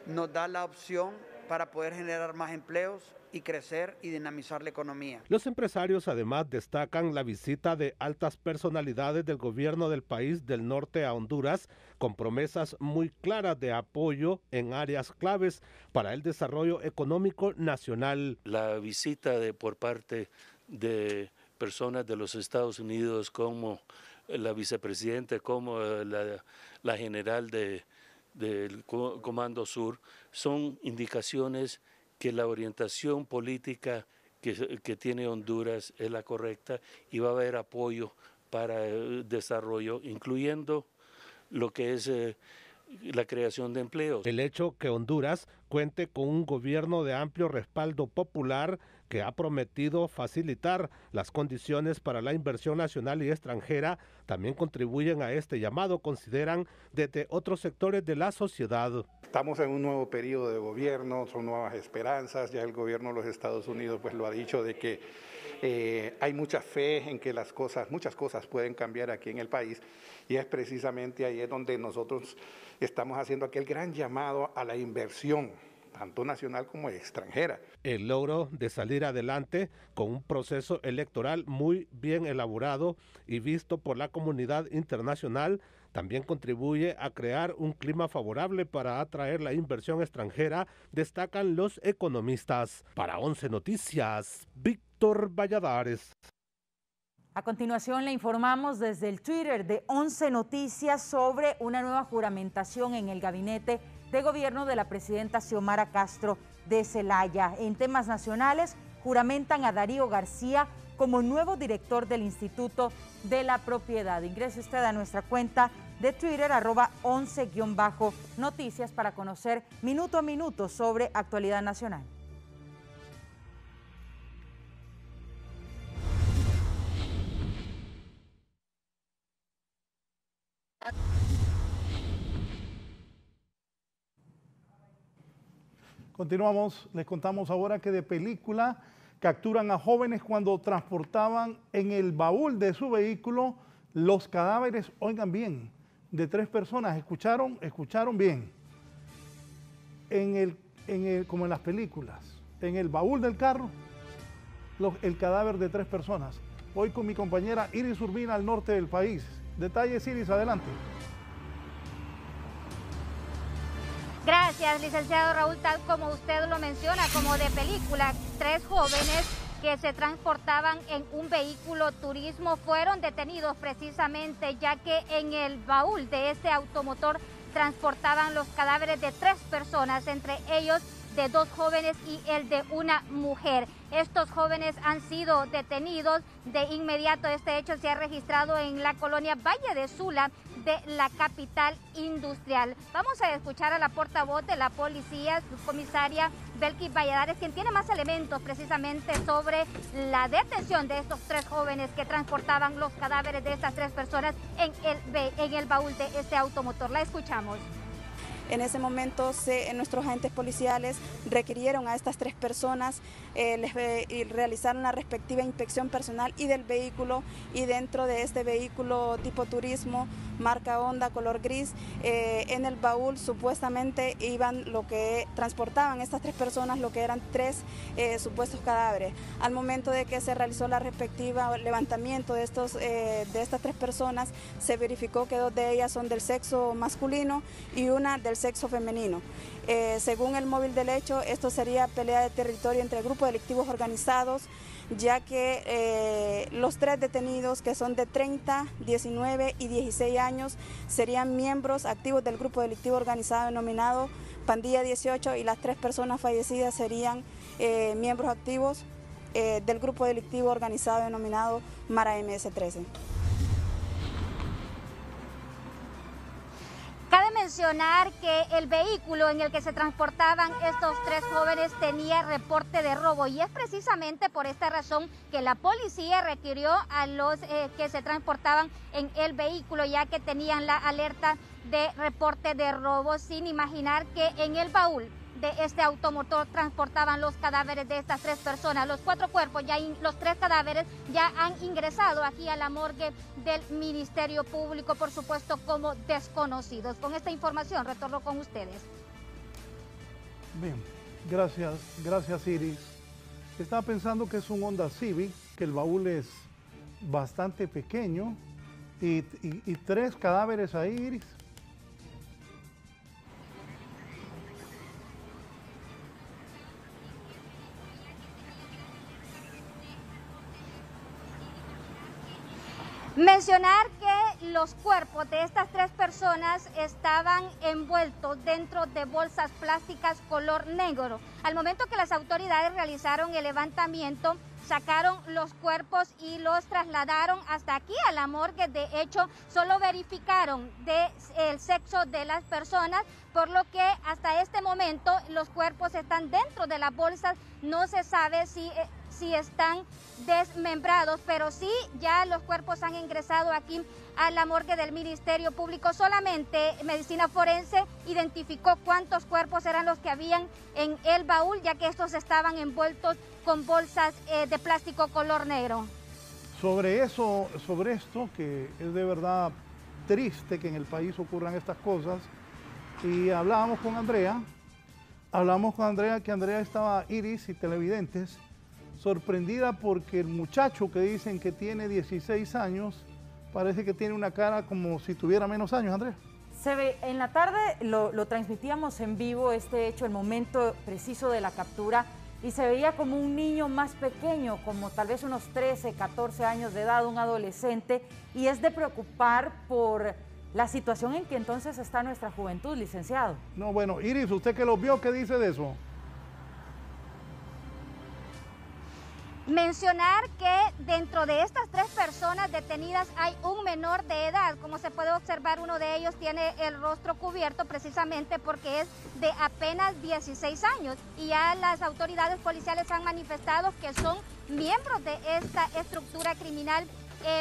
S16: nos da la opción para poder generar más empleos y crecer y dinamizar la economía.
S15: Los empresarios además destacan la visita de altas personalidades del gobierno del país del norte a Honduras con promesas muy claras de apoyo en áreas claves para el desarrollo económico nacional.
S17: La visita por parte de personas de los Estados Unidos como la vicepresidenta, como la general del Comando Sur, son indicaciones que la orientación política que tiene Honduras es la correcta y va a haber apoyo para el desarrollo, incluyendo lo que es la creación de empleos.
S15: El hecho que Honduras cuente con un gobierno de amplio respaldo popular que ha prometido facilitar las condiciones para la inversión nacional y extranjera también contribuyen a este llamado, consideran desde otros sectores de la sociedad.
S18: Estamos en un nuevo periodo de gobierno, son nuevas esperanzas, ya el gobierno de los Estados Unidos pues lo ha dicho de que hay mucha fe en que muchas cosas pueden cambiar aquí en el país y es precisamente ahí es donde nosotros estamos haciendo aquel gran llamado a la inversión, tanto nacional como extranjera.
S15: El logro de salir adelante con un proceso electoral muy bien elaborado y visto por la comunidad internacional también contribuye a crear un clima favorable para atraer la inversión extranjera, destacan los economistas. Para 11 Noticias, Víctor Valladares.
S3: A continuación le informamos desde el Twitter de 11 Noticias sobre una nueva juramentación en el gabinete de gobierno de la presidenta Xiomara Castro de Celaya. En temas nacionales, juramentan a Darío García como nuevo director del Instituto de la Propiedad. Ingrese usted a nuestra cuenta de Twitter, @11-noticias, para conocer minuto a minuto sobre actualidad nacional.
S8: Continuamos, les contamos ahora que de película capturan a jóvenes cuando transportaban en el baúl de su vehículo los cadáveres, oigan bien, de 3 personas. ¿Escucharon bien? Como en las películas, en el baúl del carro, el cadáver de 3 personas. Voy con mi compañera Iris Urbina al norte del país. Detalles, Iris, adelante.
S19: Gracias, licenciado Raúl. Tal como usted lo menciona, como de película, 3 jóvenes que se transportaban en un vehículo turismo fueron detenidos precisamente ya que en el baúl de este automotor transportaban los cadáveres de 3 personas, entre ellos de 2 jóvenes y el de una mujer. estos jóvenes han sido detenidos. De inmediato este hecho se ha registrado en la colonia Valle de Sula de la capital industrial. Vamos a escuchar a la portavoz de la policía, subcomisaria Belkis Valladares, quien tiene más elementos precisamente sobre la detención de estos 3 jóvenes que transportaban los cadáveres de estas 3 personas en el baúl de este automotor. La escuchamos.
S1: En ese momento nuestros agentes policiales requirieron a estas 3 personas, y realizaron la respectiva inspección personal y del vehículo, y dentro de este vehículo tipo turismo, marca Honda, color gris, en el baúl supuestamente iban transportaban estas 3 personas lo que eran 3 supuestos cadáveres. Al momento de que se realizó la respectiva levantamiento de estas 3 personas, se verificó que 2 de ellas son del sexo masculino y una del sexo femenino. Según el móvil del hecho, esto sería pelea de territorio entre grupos delictivos organizados, ya que los 3 detenidos, que son de 30, 19 y 16 años, serían miembros activos del grupo delictivo organizado denominado Pandilla 18, y las 3 personas fallecidas serían miembros activos del grupo delictivo organizado denominado Mara MS-13.
S19: Cabe mencionar que el vehículo en el que se transportaban estos 3 jóvenes tenía reporte de robo, y es precisamente por esta razón que la policía requirió a los que se transportaban en el vehículo, ya que tenían la alerta de reporte de robo, sin imaginar que en el baúl de este automotor transportaban los cadáveres de estas 3 personas. Los 4 cuerpos, los 3 cadáveres ya han ingresado aquí a la morgue del Ministerio Público, por supuesto como desconocidos. Con esta información retorno con ustedes.
S8: Bien, gracias Iris. Estaba pensando que es un Honda Civic, que el baúl es bastante pequeño y 3 cadáveres ahí, Iris.
S19: Mencionar que los cuerpos de estas 3 personas estaban envueltos dentro de bolsas plásticas color negro. Al momento que las autoridades realizaron el levantamiento, sacaron los cuerpos y los trasladaron hasta aquí a la morgue. De hecho, solo verificaron el sexo de las personas, por lo que hasta este momento los cuerpos están dentro de las bolsas. No se sabe si están desmembrados, pero sí ya los cuerpos han ingresado aquí a la morgue del Ministerio Público. Solamente Medicina Forense identificó cuántos cuerpos eran los que habían en el baúl, ya que estos estaban envueltos con bolsas de plástico color negro.
S8: Sobre esto, que es de verdad triste que en el país ocurran estas cosas, y hablábamos con Andrea, que Andrea estaba, Iris y televidentes, sorprendida porque el muchacho que dicen que tiene 16 años, parece que tiene una cara como si tuviera menos años, Andrea.
S3: Se ve, en la tarde lo transmitíamos en vivo, este hecho, el momento preciso de la captura, y se veía como un niño más pequeño, como tal vez unos 13, 14 años de edad, un adolescente, y es de preocupar por la situación en que entonces está nuestra juventud, licenciado.
S8: No, bueno, Iris, usted que lo vio, ¿qué dice de eso?
S19: Mencionar que dentro de estas 3 personas detenidas hay un menor de edad. Como se puede observar, uno de ellos tiene el rostro cubierto precisamente porque es de apenas 16 años. Y ya las autoridades policiales han manifestado que son miembros de esta estructura criminal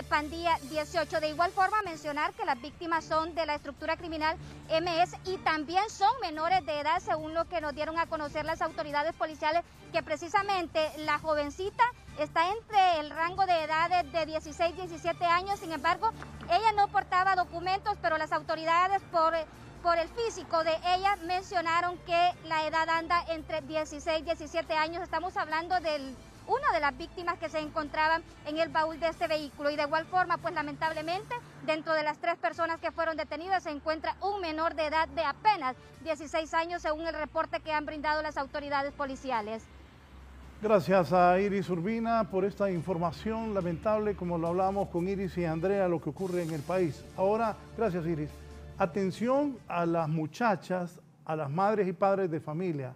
S19: Pandilla 18. De igual forma, mencionar que las víctimas son de la estructura criminal MS y también son menores de edad, según lo que nos dieron a conocer las autoridades policiales, que precisamente la jovencita está entre el rango de edades de 16, 17 años. Sin embargo, ella no portaba documentos, pero las autoridades por el físico de ella mencionaron que la edad anda entre 16 y 17 años. Estamos hablando de una de las víctimas que se encontraban en el baúl de este vehículo. Y de igual forma, pues lamentablemente, dentro de las 3 personas que fueron detenidas se encuentra un menor de edad de apenas 16 años, según el reporte que han brindado las autoridades policiales.
S8: Gracias a Iris Urbina por esta información lamentable, como lo hablábamos con Iris y Andrea, lo que ocurre en el país. Ahora, gracias Iris, atención a las muchachas, a las madres y padres de familia.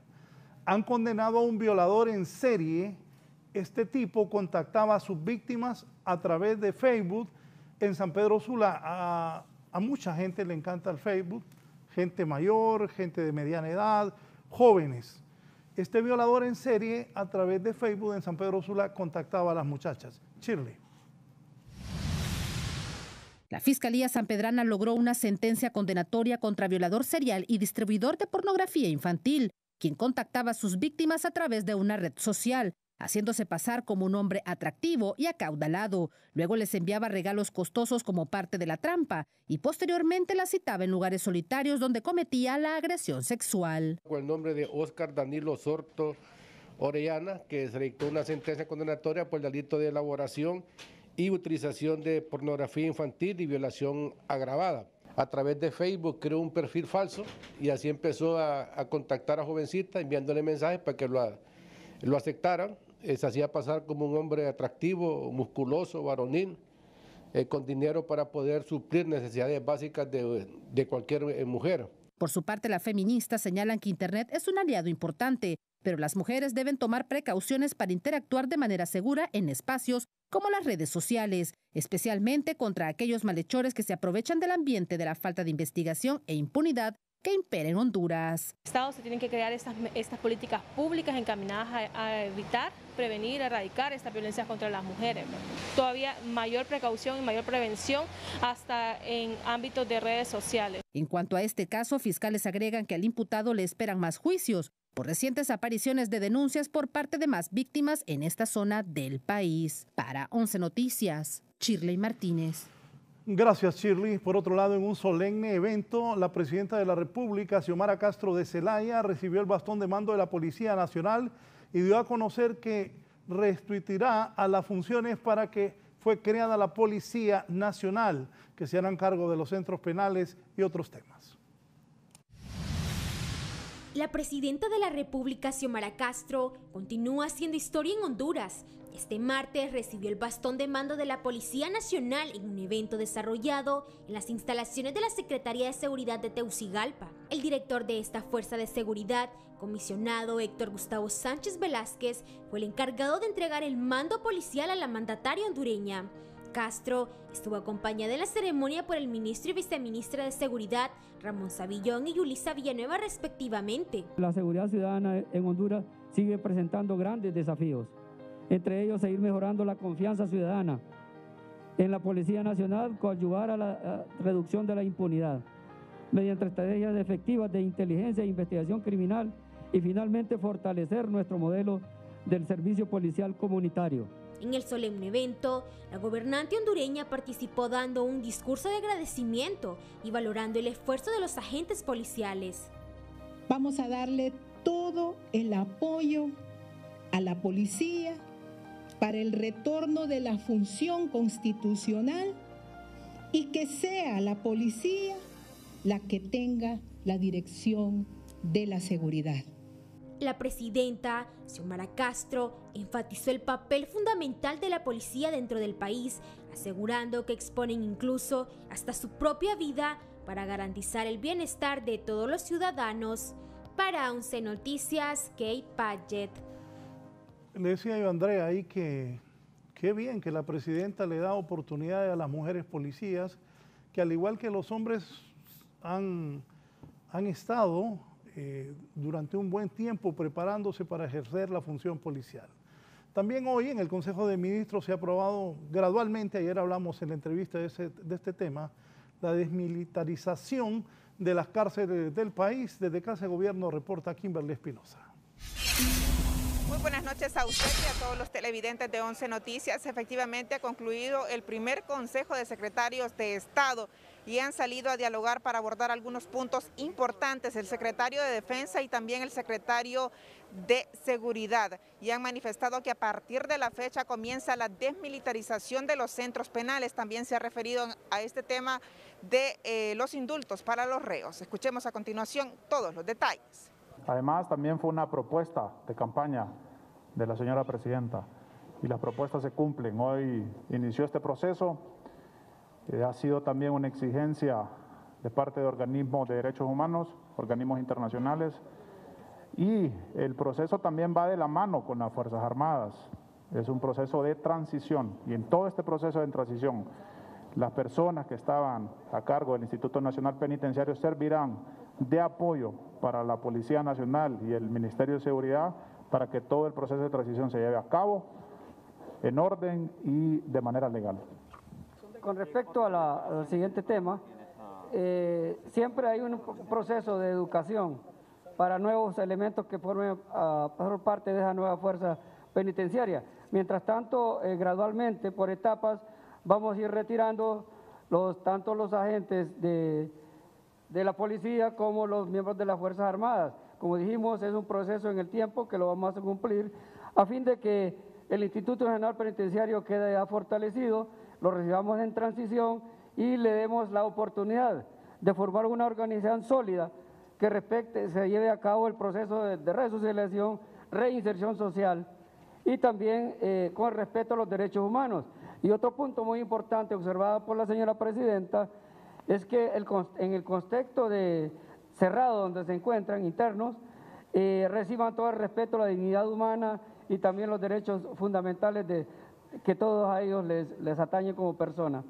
S8: Han condenado a un violador en serie este tipo contactaba a sus víctimas a través de Facebook en San Pedro Sula. A mucha gente le encanta el Facebook, gente mayor, gente de mediana edad, jóvenes. Este violador en serie a través de Facebook en San Pedro Sula contactaba a las muchachas. Shirley.
S4: La Fiscalía sanpedrana logró una sentencia condenatoria contra violador serial y distribuidor de pornografía infantil, quien contactaba a sus víctimas a través de una red social, haciéndose pasar como un hombre atractivo y acaudalado. Luego les enviaba regalos costosos como parte de la trampa y posteriormente las citaba en lugares solitarios donde cometía la agresión sexual.
S7: Con el nombre de Óscar Danilo Sorto Orellana, que se le dictó una sentencia condenatoria por el delito de elaboración y utilización de pornografía infantil y violación agravada. A través de Facebook creó un perfil falso y así empezó a contactar a jovencitas enviándole mensajes para que lo aceptaran. Se hacía pasar como un hombre atractivo, musculoso, varonil, con dinero para poder suplir necesidades básicas de cualquier mujer.
S4: Por su parte, las feministas señalan que Internet es un aliado importante, pero las mujeres deben tomar precauciones para interactuar de manera segura en espacios como las redes sociales, especialmente contra aquellos malhechores que se aprovechan del ambiente de la falta de investigación e impunidad que impera en Honduras.
S20: Estados se tienen que crear estas políticas públicas encaminadas a evitar, prevenir, erradicar esta violencia contra las mujeres. Todavía mayor precaución y mayor prevención hasta en ámbitos de redes sociales.
S4: En cuanto a este caso, fiscales agregan que al imputado le esperan más juicios por recientes apariciones de denuncias por parte de más víctimas en esta zona del país. Para 11 Noticias, Shirley Martínez.
S8: Gracias, Shirley. Por otro lado, en un solemne evento, la presidenta de la República, Xiomara Castro de Zelaya, recibió el bastón de mando de la Policía Nacional y dio a conocer que restituirá a las funciones para que fue creada la Policía Nacional, que se harán cargo de los centros penales y otros temas.
S21: La presidenta de la República, Xiomara Castro, continúa haciendo historia en Honduras. Este martes recibió el bastón de mando de la Policía Nacional en un evento desarrollado en las instalaciones de la Secretaría de Seguridad de Tegucigalpa. El director de esta fuerza de seguridad, comisionado Héctor Gustavo Sánchez Velázquez, fue el encargado de entregar el mando policial a la mandataria hondureña. Castro estuvo acompañada en la ceremonia por el ministro y viceministra de Seguridad, Ramón Savillón y Yulisa Villanueva, respectivamente.
S22: La seguridad ciudadana en Honduras sigue presentando grandes desafíos. Entre ellos, seguir mejorando la confianza ciudadana en la Policía Nacional, coadyuvar a la reducción de la impunidad, mediante estrategias efectivas de inteligencia e investigación criminal y finalmente fortalecer nuestro modelo del servicio policial comunitario.
S21: En el solemne evento, la gobernante hondureña participó dando un discurso de agradecimiento y valorando el esfuerzo de los agentes policiales.
S23: Vamos a darle todo el apoyo a la policía para el retorno de la función constitucional y que sea la policía la que tenga la dirección de la seguridad.
S21: La presidenta, Xiomara Castro, enfatizó el papel fundamental de la policía dentro del país, asegurando que exponen incluso hasta su propia vida para garantizar el bienestar de todos los ciudadanos. Para 11 Noticias, Kate Padgett.
S8: Le decía yo a Andrea ahí que qué bien que la presidenta le da oportunidades a las mujeres policías, que al igual que los hombres han estado durante un buen tiempo preparándose para ejercer la función policial. También hoy en el Consejo de Ministros se ha aprobado gradualmente, ayer hablamos en la entrevista de este tema, la desmilitarización de las cárceles del país. Desde Casa de Gobierno reporta Kimberly Espinosa.
S6: Muy buenas noches a usted y a todos los televidentes de 11 Noticias. Efectivamente ha concluido el primer Consejo de Secretarios de Estado y han salido a dialogar para abordar algunos puntos importantes, el secretario de Defensa y también el secretario de Seguridad. Y han manifestado que a partir de la fecha comienza la desmilitarización de los centros penales. También se ha referido a este tema de los indultos para los reos. Escuchemos a continuación todos los detalles.
S25: Además, también fue una propuesta de campaña de la señora presidenta y las propuestas se cumplen. Hoy inició este proceso. Ha sido también una exigencia de parte de organismos de derechos humanos, organismos internacionales, y el proceso también va de la mano con las Fuerzas Armadas. es un proceso de transición y en todo este proceso de transición las personas que estaban a cargo del Instituto Nacional Penitenciario servirán de apoyo para la Policía Nacional y el Ministerio de Seguridad para que todo el proceso de transición se lleve a cabo en orden y de manera legal.
S22: Con respecto al siguiente tema, siempre hay un proceso de educación para nuevos elementos que formen por parte de esa nueva fuerza penitenciaria. Mientras tanto, gradualmente, por etapas, vamos a ir retirando tanto los agentes de la policía como los miembros de las Fuerzas Armadas. Como dijimos, es un proceso en el tiempo que lo vamos a cumplir a fin de que el Instituto Nacional Penitenciario quede ya fortalecido, lo recibamos en transición y le demos la oportunidad de formar una organización sólida que se lleve a cabo el proceso de resocialización, reinserción social y también con respeto a los derechos humanos. Y otro punto muy importante observado por la señora presidenta es que en el contexto cerrado donde se encuentran internos, reciban todo el respeto a la dignidad humana y también los derechos fundamentales que todos a ellos les atañe como personas.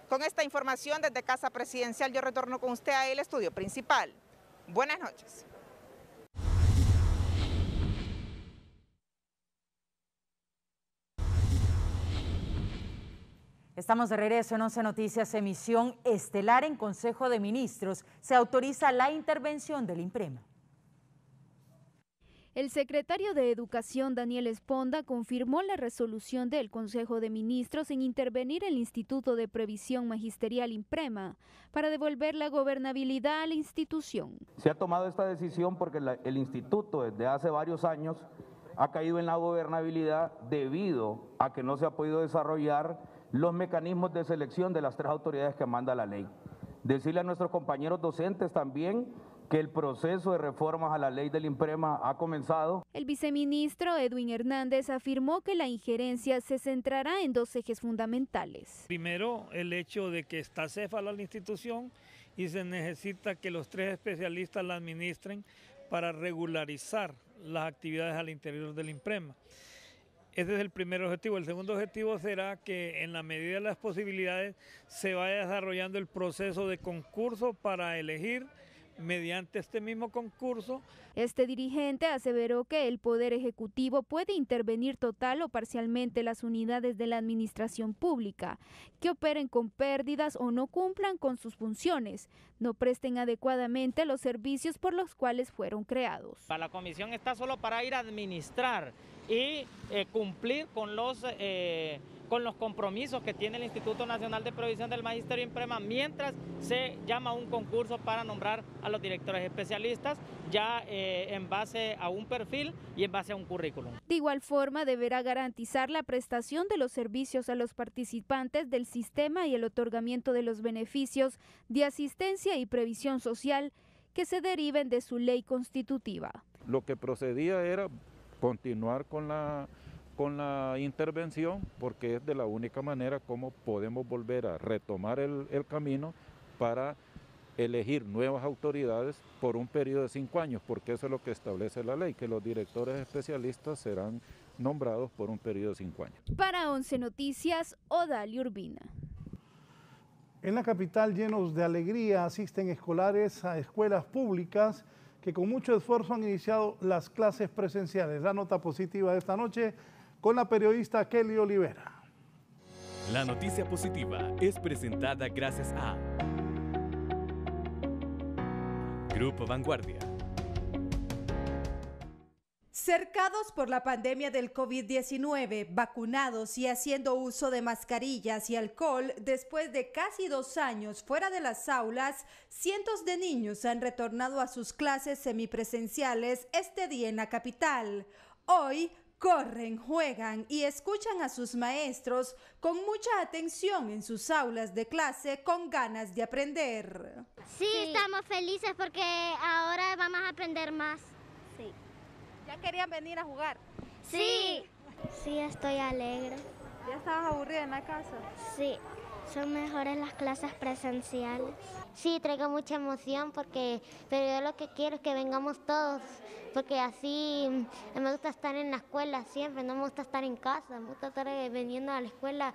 S6: Con esta información desde Casa Presidencial yo retorno con usted al estudio principal. Buenas noches.
S3: Estamos de regreso en 11 Noticias, emisión estelar. En Consejo de Ministros se autoriza la intervención del INPREMA.
S2: El secretario de Educación, Daniel Esponda, confirmó la resolución del Consejo de Ministros en intervenir el Instituto de Previsión Magisterial INPREMA para devolver la gobernabilidad a la institución.
S9: Se ha tomado esta decisión porque el instituto desde hace varios años ha caído en la gobernabilidad debido a que no se ha podido desarrollar los mecanismos de selección de las 3 autoridades que manda la ley. Decirle a nuestros compañeros docentes también que el proceso de reformas a la ley del INPREMA ha comenzado.
S2: El viceministro Edwin Hernández afirmó que la injerencia se centrará en 2 ejes fundamentales.
S10: Primero, el hecho de que está céfala la institución y se necesita que los 3 especialistas la administren para regularizar las actividades al interior del INPREMA. Ese es el primer objetivo. El segundo objetivo será que en la medida de las posibilidades se vaya desarrollando el proceso de concurso para elegir mediante este mismo concurso.
S2: Este dirigente aseveró que el Poder Ejecutivo puede intervenir total o parcialmente las unidades de la administración pública que operen con pérdidas o no cumplan con sus funciones, no presten adecuadamente los servicios por los cuales fueron creados.
S12: La comisión está solo para ir a administrar y cumplir con los compromisos que tiene el Instituto Nacional de Previsión del Magisterio INPREMA mientras se llama un concurso para nombrar a los directores especialistas ya en base a un perfil y en base a un currículum.
S2: De igual forma deberá garantizar la prestación de los servicios a los participantes del sistema y el otorgamiento de los beneficios de asistencia y previsión social que se deriven de su ley constitutiva.
S13: Lo que procedía era continuar con la intervención porque es de la única manera como podemos volver a retomar el camino para elegir nuevas autoridades por un periodo de 5 años, porque eso es lo que establece la ley, que los directores especialistas serán nombrados por un periodo de 5 años.
S2: Para 11 Noticias, Odalia Urbina.
S8: En la capital, llenos de alegría, asisten escolares a escuelas públicas que con mucho esfuerzo han iniciado las clases presenciales. La nota positiva de esta noche con la periodista Kelly Olivera.
S26: La noticia positiva es presentada gracias a Grupo Vanguardia.
S27: Cercados por la pandemia del COVID-19, vacunados y haciendo uso de mascarillas y alcohol, después de casi 2 años fuera de las aulas, cientos de niños han retornado a sus clases semipresenciales este día en la capital. Hoy corren, juegan y escuchan a sus maestros con mucha atención en sus aulas de clase con ganas de aprender.
S28: Sí, estamos felices porque ahora vamos a aprender más. Sí.
S27: ¿Ya querían venir a jugar?
S28: Sí. Sí, estoy alegre.
S27: ¿Ya estabas aburrida en la casa?
S28: Sí. Son mejores las clases presenciales. Sí, traigo mucha emoción pero yo lo que quiero es que vengamos todos, porque así me gusta estar en la escuela siempre, no me gusta estar en casa, me gusta estar viniendo a la escuela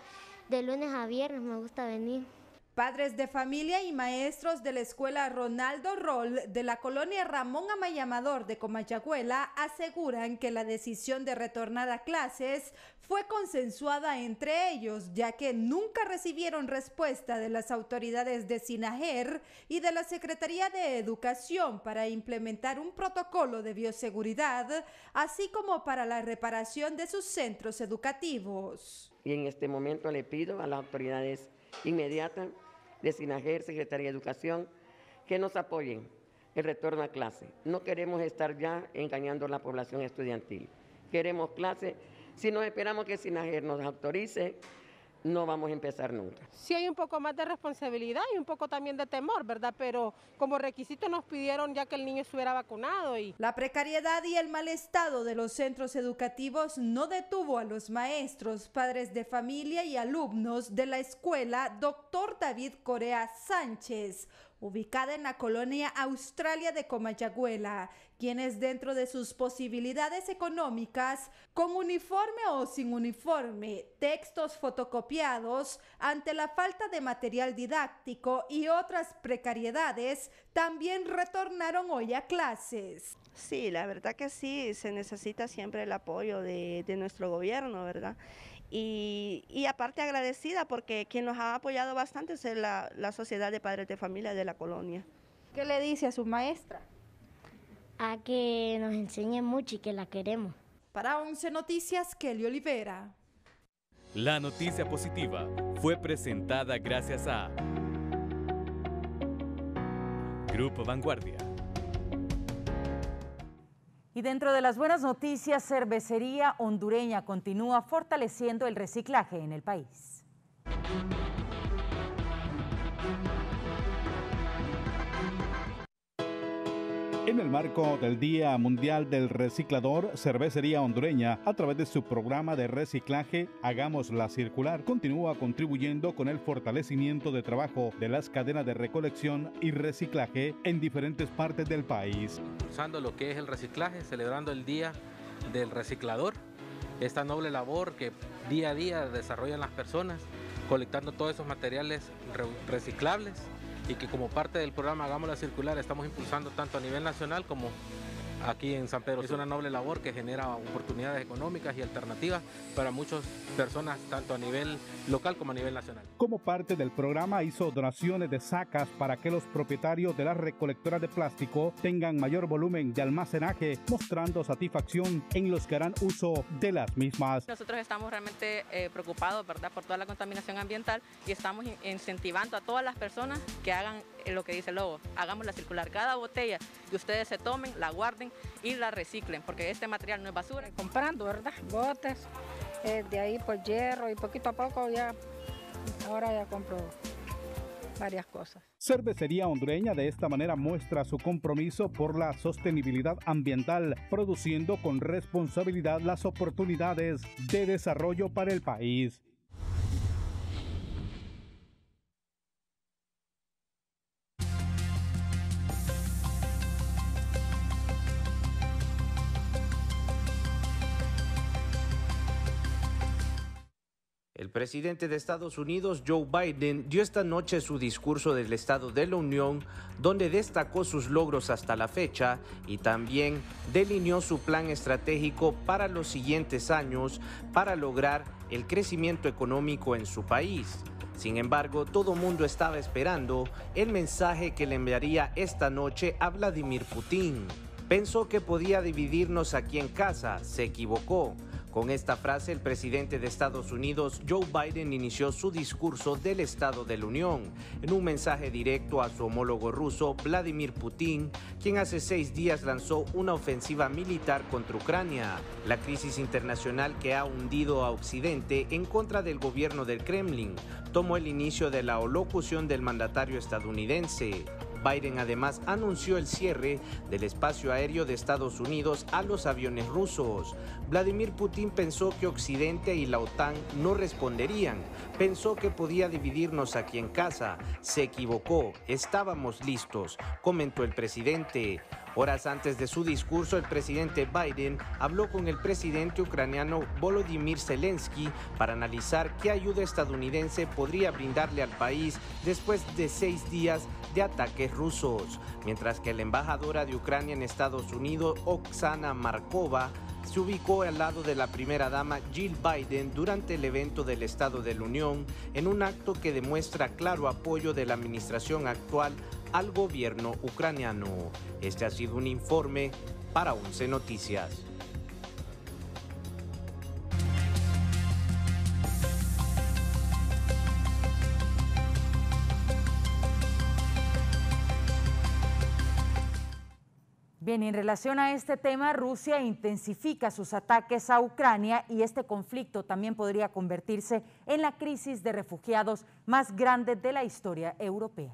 S28: de lunes a viernes, me gusta venir.
S27: Padres de familia y maestros de la escuela Ronaldo Roll de la colonia Ramón Amaya Amador de Comayagüela aseguran que la decisión de retornar a clases fue consensuada entre ellos, ya que nunca recibieron respuesta de las autoridades de SINAJER y de la Secretaría de Educación para implementar un protocolo de bioseguridad, así como para la reparación de sus centros educativos.
S5: Y en este momento le pido a las autoridades inmediatas de SINAJER, Secretaría de Educación, que nos apoyen el retorno a clase. No queremos estar ya engañando a la población estudiantil. Queremos clase. Si no esperamos que SINAJER nos autorice, no vamos a empezar nunca.
S11: Sí hay un poco más de responsabilidad y un poco también de temor, ¿verdad? Pero como requisito nos pidieron ya que el niño estuviera vacunado.
S27: La precariedad y el mal estado de los centros educativos no detuvo a los maestros, padres de familia y alumnos de la escuela Dr. David Corea Sánchez, ubicada en la colonia Australia de Comayagüela, quienes dentro de sus posibilidades económicas, con uniforme o sin uniforme, textos fotocopiados, ante la falta de material didáctico y otras precariedades, también retornaron hoy a clases.
S14: Sí, la verdad que sí, se necesita siempre el apoyo de nuestro gobierno, ¿verdad? Y aparte agradecida porque quien nos ha apoyado bastante es la Sociedad de Padres de Familia de la colonia.
S27: ¿Qué le dice a su maestra?
S28: A que nos enseñe mucho y que la queremos.
S27: Para 11 Noticias, Kelly Olivera.
S26: La noticia positiva fue presentada gracias a Grupo Vanguardia.
S3: Y dentro de las buenas noticias, Cervecería Hondureña continúa fortaleciendo el reciclaje en el país.
S8: En el marco del Día Mundial del Reciclador, Cervecería Hondureña, a través de su programa de reciclaje Hagámosla Circular, continúa contribuyendo con el fortalecimiento de trabajo de las cadenas de recolección y reciclaje en diferentes partes del país.
S15: Usando lo que es el reciclaje, celebrando el Día del Reciclador, esta noble labor que día a día desarrollan las personas, colectando todos esos materiales reciclables, y que como parte del programa Hagámosla Circular estamos impulsando tanto a nivel nacional como aquí en San Pedro. Es una noble labor que genera oportunidades económicas y alternativas para muchas personas, tanto a nivel local como a nivel nacional.
S8: Como parte del programa hizo donaciones de sacas para que los propietarios de las recolectoras de plástico tengan mayor volumen de almacenaje, mostrando satisfacción en los que harán uso de las mismas.
S16: Nosotros estamos realmente preocupados, ¿verdad?, por toda la contaminación ambiental y estamos incentivando a todas las personas que hagan lo que dice el logo, hagámosla circular. Cada botella que ustedes se tomen, la guarden y la reciclen, porque este material no es basura.
S17: Comprando, ¿verdad?, botes, de ahí pues hierro y poquito a poco ahora ya compro varias cosas.
S8: Cervecería Hondureña de esta manera muestra su compromiso por la sostenibilidad ambiental, produciendo con responsabilidad las oportunidades de desarrollo para el país.
S18: El presidente de Estados Unidos, Joe Biden, dio esta noche su discurso del Estado de la Unión, donde destacó sus logros hasta la fecha y también delineó su plan estratégico para los siguientes años para lograr el crecimiento económico en su país. Sin embargo, todo mundo estaba esperando el mensaje que le enviaría esta noche a Vladimir Putin. Pensó que podía dividirnos aquí en casa, se equivocó. Con esta frase, el presidente de Estados Unidos, Joe Biden, inició su discurso del Estado de la Unión en un mensaje directo a su homólogo ruso, Vladimir Putin, quien hace 6 días lanzó una ofensiva militar contra Ucrania. La crisis internacional que ha hundido a Occidente en contra del gobierno del Kremlin tomó el inicio de la alocución del mandatario estadounidense. Biden además anunció el cierre del espacio aéreo de Estados Unidos a los aviones rusos. Vladimir Putin pensó que Occidente y la OTAN no responderían. Pensó que podía dividirnos aquí en casa. Se equivocó. Estábamos listos, comentó el presidente. Horas antes de su discurso, el presidente Biden habló con el presidente ucraniano Volodymyr Zelensky para analizar qué ayuda estadounidense podría brindarle al país después de 6 días de ataques rusos. Mientras que la embajadora de Ucrania en Estados Unidos, Oksana Markova, se ubicó al lado de la primera dama Jill Biden durante el evento del Estado de la Unión, en un acto que demuestra claro apoyo de la administración actual al gobierno ucraniano. Este ha sido un informe para 11 Noticias.
S3: Bien, en relación a este tema, Rusia intensifica sus ataques a Ucrania y este conflicto también podría convertirse en la crisis de refugiados más grande de la historia europea.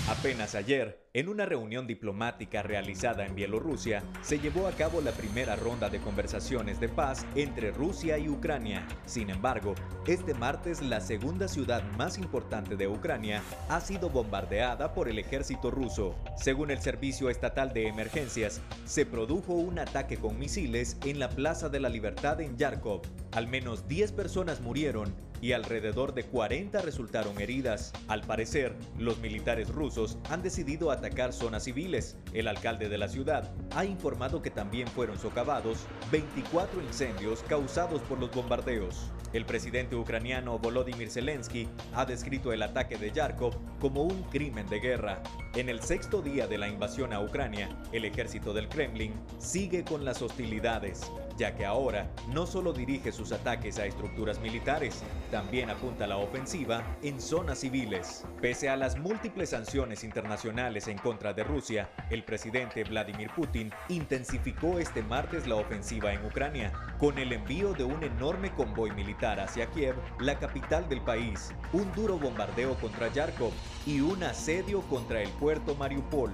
S1: Apenas ayer, en una reunión diplomática realizada en Bielorrusia, se llevó a cabo la primera ronda de conversaciones de paz entre Rusia y Ucrania. Sin embargo, este martes la segunda ciudad más importante de Ucrania ha sido bombardeada por el ejército ruso. Según el Servicio Estatal de Emergencias, se produjo un ataque con misiles en la Plaza de la Libertad en Yarkov. Al menos 10 personas murieron y alrededor de 40 resultaron heridas. Al parecer, los militares rusos han decidido atacar zonas civiles. El alcalde de la ciudad ha informado que también fueron socavados 24 incendios causados por los bombardeos. El presidente ucraniano Volodymyr Zelensky ha descrito el ataque de Yarkov como un crimen de guerra. En el 6º día de la invasión a Ucrania, el ejército del Kremlin sigue con las hostilidades, ya que ahora no solo dirige sus ataques a estructuras militares, también apunta a la ofensiva en zonas civiles. Pese a las múltiples sanciones internacionales en contra de Rusia, el presidente Vladimir Putin intensificó este martes la ofensiva en Ucrania, con el envío de un enorme convoy militar hacia Kiev, la capital del país, un duro bombardeo contra Yarkov y un asedio contra el puerto Mariupol.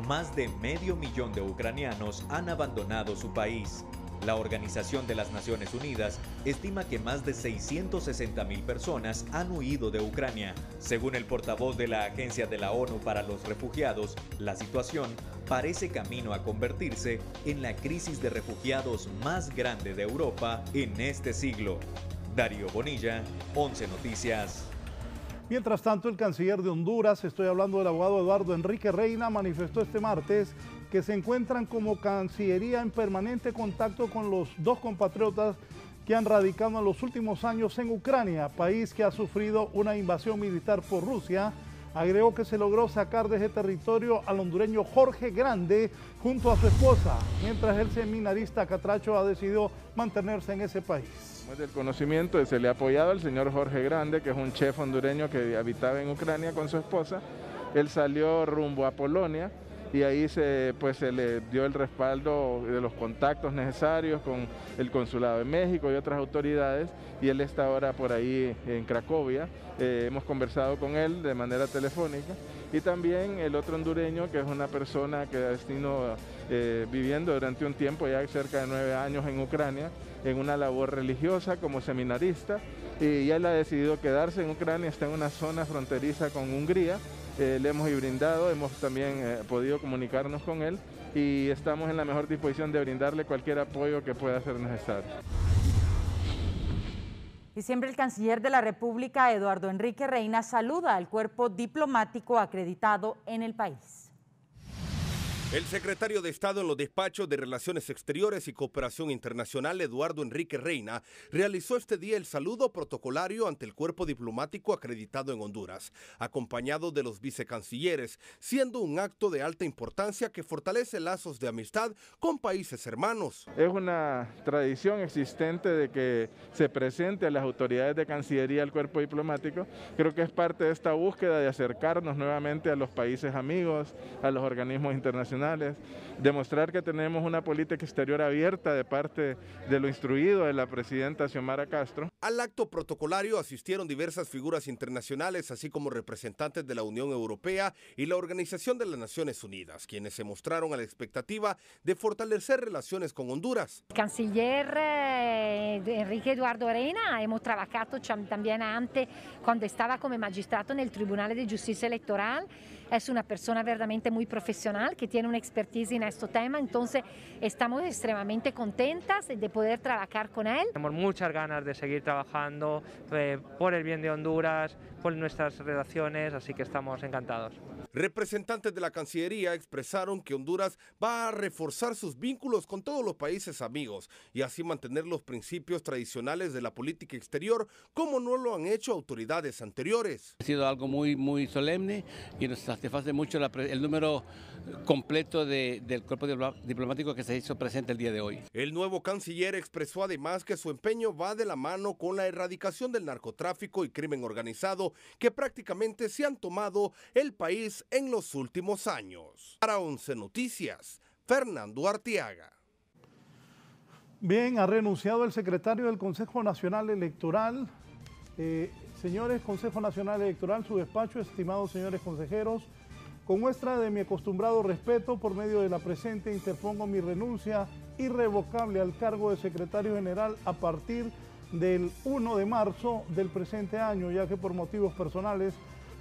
S1: Más de 500.000 de ucranianos han abandonado su país. La Organización de las Naciones Unidas estima que más de 660.000 personas han huido de Ucrania. Según el portavoz de la Agencia de la ONU para los Refugiados, la situación parece camino a convertirse en la crisis de refugiados más grande de Europa en este siglo. Darío Bonilla, 11 Noticias.
S8: Mientras tanto, el canciller de Honduras, estoy hablando del abogado Eduardo Enrique Reina, manifestó este martes que se encuentran como Cancillería en permanente contacto con los 2 compatriotas que han radicado en los últimos años en Ucrania, país que ha sufrido una invasión militar por Rusia. Agregó que se logró sacar de ese territorio al hondureño Jorge Grande junto a su esposa, mientras el seminarista Catracho ha decidido mantenerse en ese país.
S4: Del conocimiento, se le ha apoyado al señor Jorge Grande, que es un chef hondureño que habitaba en Ucrania con su esposa. Él salió rumbo a Polonia y ahí se le dio el respaldo de los contactos necesarios con el Consulado de México y otras autoridades, y él está ahora por ahí en Cracovia. Hemos conversado con él de manera telefónica, y también el otro hondureño, que es una persona que ha estado viviendo durante un tiempo, ya cerca de 9 años en Ucrania, en una labor religiosa como seminarista, y él ha decidido quedarse en Ucrania. Está en una zona fronteriza con Hungría. Le hemos brindado, hemos también podido comunicarnos con él y estamos en la mejor disposición de brindarle cualquier apoyo que pueda ser necesario.
S3: Y siempre el canciller de la República, Eduardo Enrique Reina, saluda al cuerpo diplomático acreditado en el país.
S7: El secretario de Estado en los despachos de Relaciones Exteriores y Cooperación Internacional, Eduardo Enrique Reina, realizó este día el saludo protocolario ante el cuerpo diplomático acreditado en Honduras, acompañado de los vicecancilleres, siendo un acto de alta importancia que fortalece lazos de amistad con países hermanos.
S4: Es una tradición existente de que se presente a las autoridades de Cancillería al cuerpo diplomático. Creo que es parte de esta búsqueda de acercarnos nuevamente a los países amigos, a los organismos internacionales, tribunales, demostrar que tenemos una política exterior abierta de parte de lo instruido de la presidenta Xiomara Castro.
S7: Al acto protocolario asistieron diversas figuras internacionales, así como representantes de la Unión Europea y la Organización de las Naciones Unidas, quienes se mostraron a la expectativa de fortalecer relaciones con Honduras.
S6: El canciller Enrique Eduardo Reina hemos trabajado también antes cuando estaba como magistrato en el Tribunal de Justicia Electoral. Es una persona verdaderamente muy profesional que tiene una expertise en este tema, entonces estamos extremadamente contentas de poder trabajar con él.
S19: Tenemos muchas ganas de seguir trabajando por el bien de Honduras, por nuestras relaciones, así que estamos encantados.
S7: Representantes de la Cancillería expresaron que Honduras va a reforzar sus vínculos con todos los países amigos y así mantener los principios tradicionales de la política exterior como no lo han hecho autoridades anteriores.
S20: Ha sido algo muy solemne y nos satisface mucho el número completo del cuerpo diplomático que se hizo presente el día de hoy.
S7: El nuevo canciller expresó además que su empeño va de la mano con la erradicación del narcotráfico y crimen organizado que prácticamente se han tomado el país en los últimos años. Para 11 Noticias, Fernando Arteaga.
S8: Bien, ha renunciado el secretario del Consejo Nacional Electoral. Señores Consejo Nacional Electoral, su despacho, estimados señores consejeros, con muestra de mi acostumbrado respeto, por medio de la presente interpongo mi renuncia irrevocable al cargo de secretario general a partir del 1 de marzo del presente año, ya que por motivos personales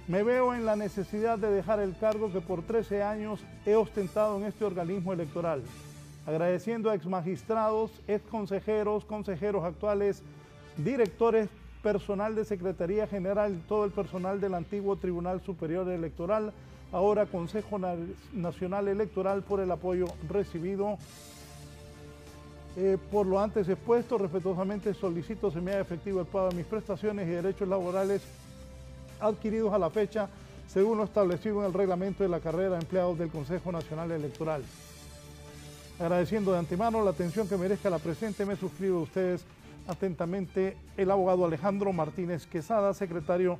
S8: me veo en la necesidad de dejar el cargo que por 13 años he ostentado en este organismo electoral. Agradeciendo a exmagistrados, exconsejeros, consejeros actuales, directores, personal de Secretaría General y todo el personal del antiguo Tribunal Superior Electoral, ahora Consejo Nacional Electoral, por el apoyo recibido. Por lo antes expuesto, respetuosamente solicito se me haga efectivo el pago de mis prestaciones y derechos laborales adquiridos a la fecha, según lo establecido en el reglamento de la carrera de empleados del Consejo Nacional Electoral. Agradeciendo de antemano la atención que merezca la presente, me suscribo a ustedes atentamente el abogado Alejandro Martínez Quesada, secretario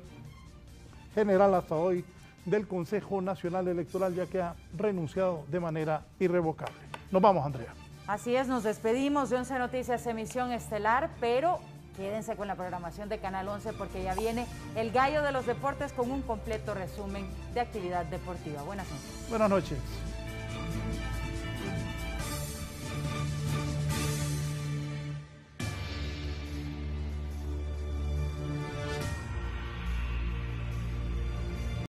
S8: general hasta hoy del Consejo Nacional Electoral, ya que ha renunciado de manera irrevocable. Nos vamos, Andrea.
S3: Así es, nos despedimos de 11 Noticias Emisión Estelar, pero quédense con la programación de Canal 11 porque ya viene el gallo de los deportes con un completo resumen de actividad deportiva. Buenas noches.
S8: Buenas noches.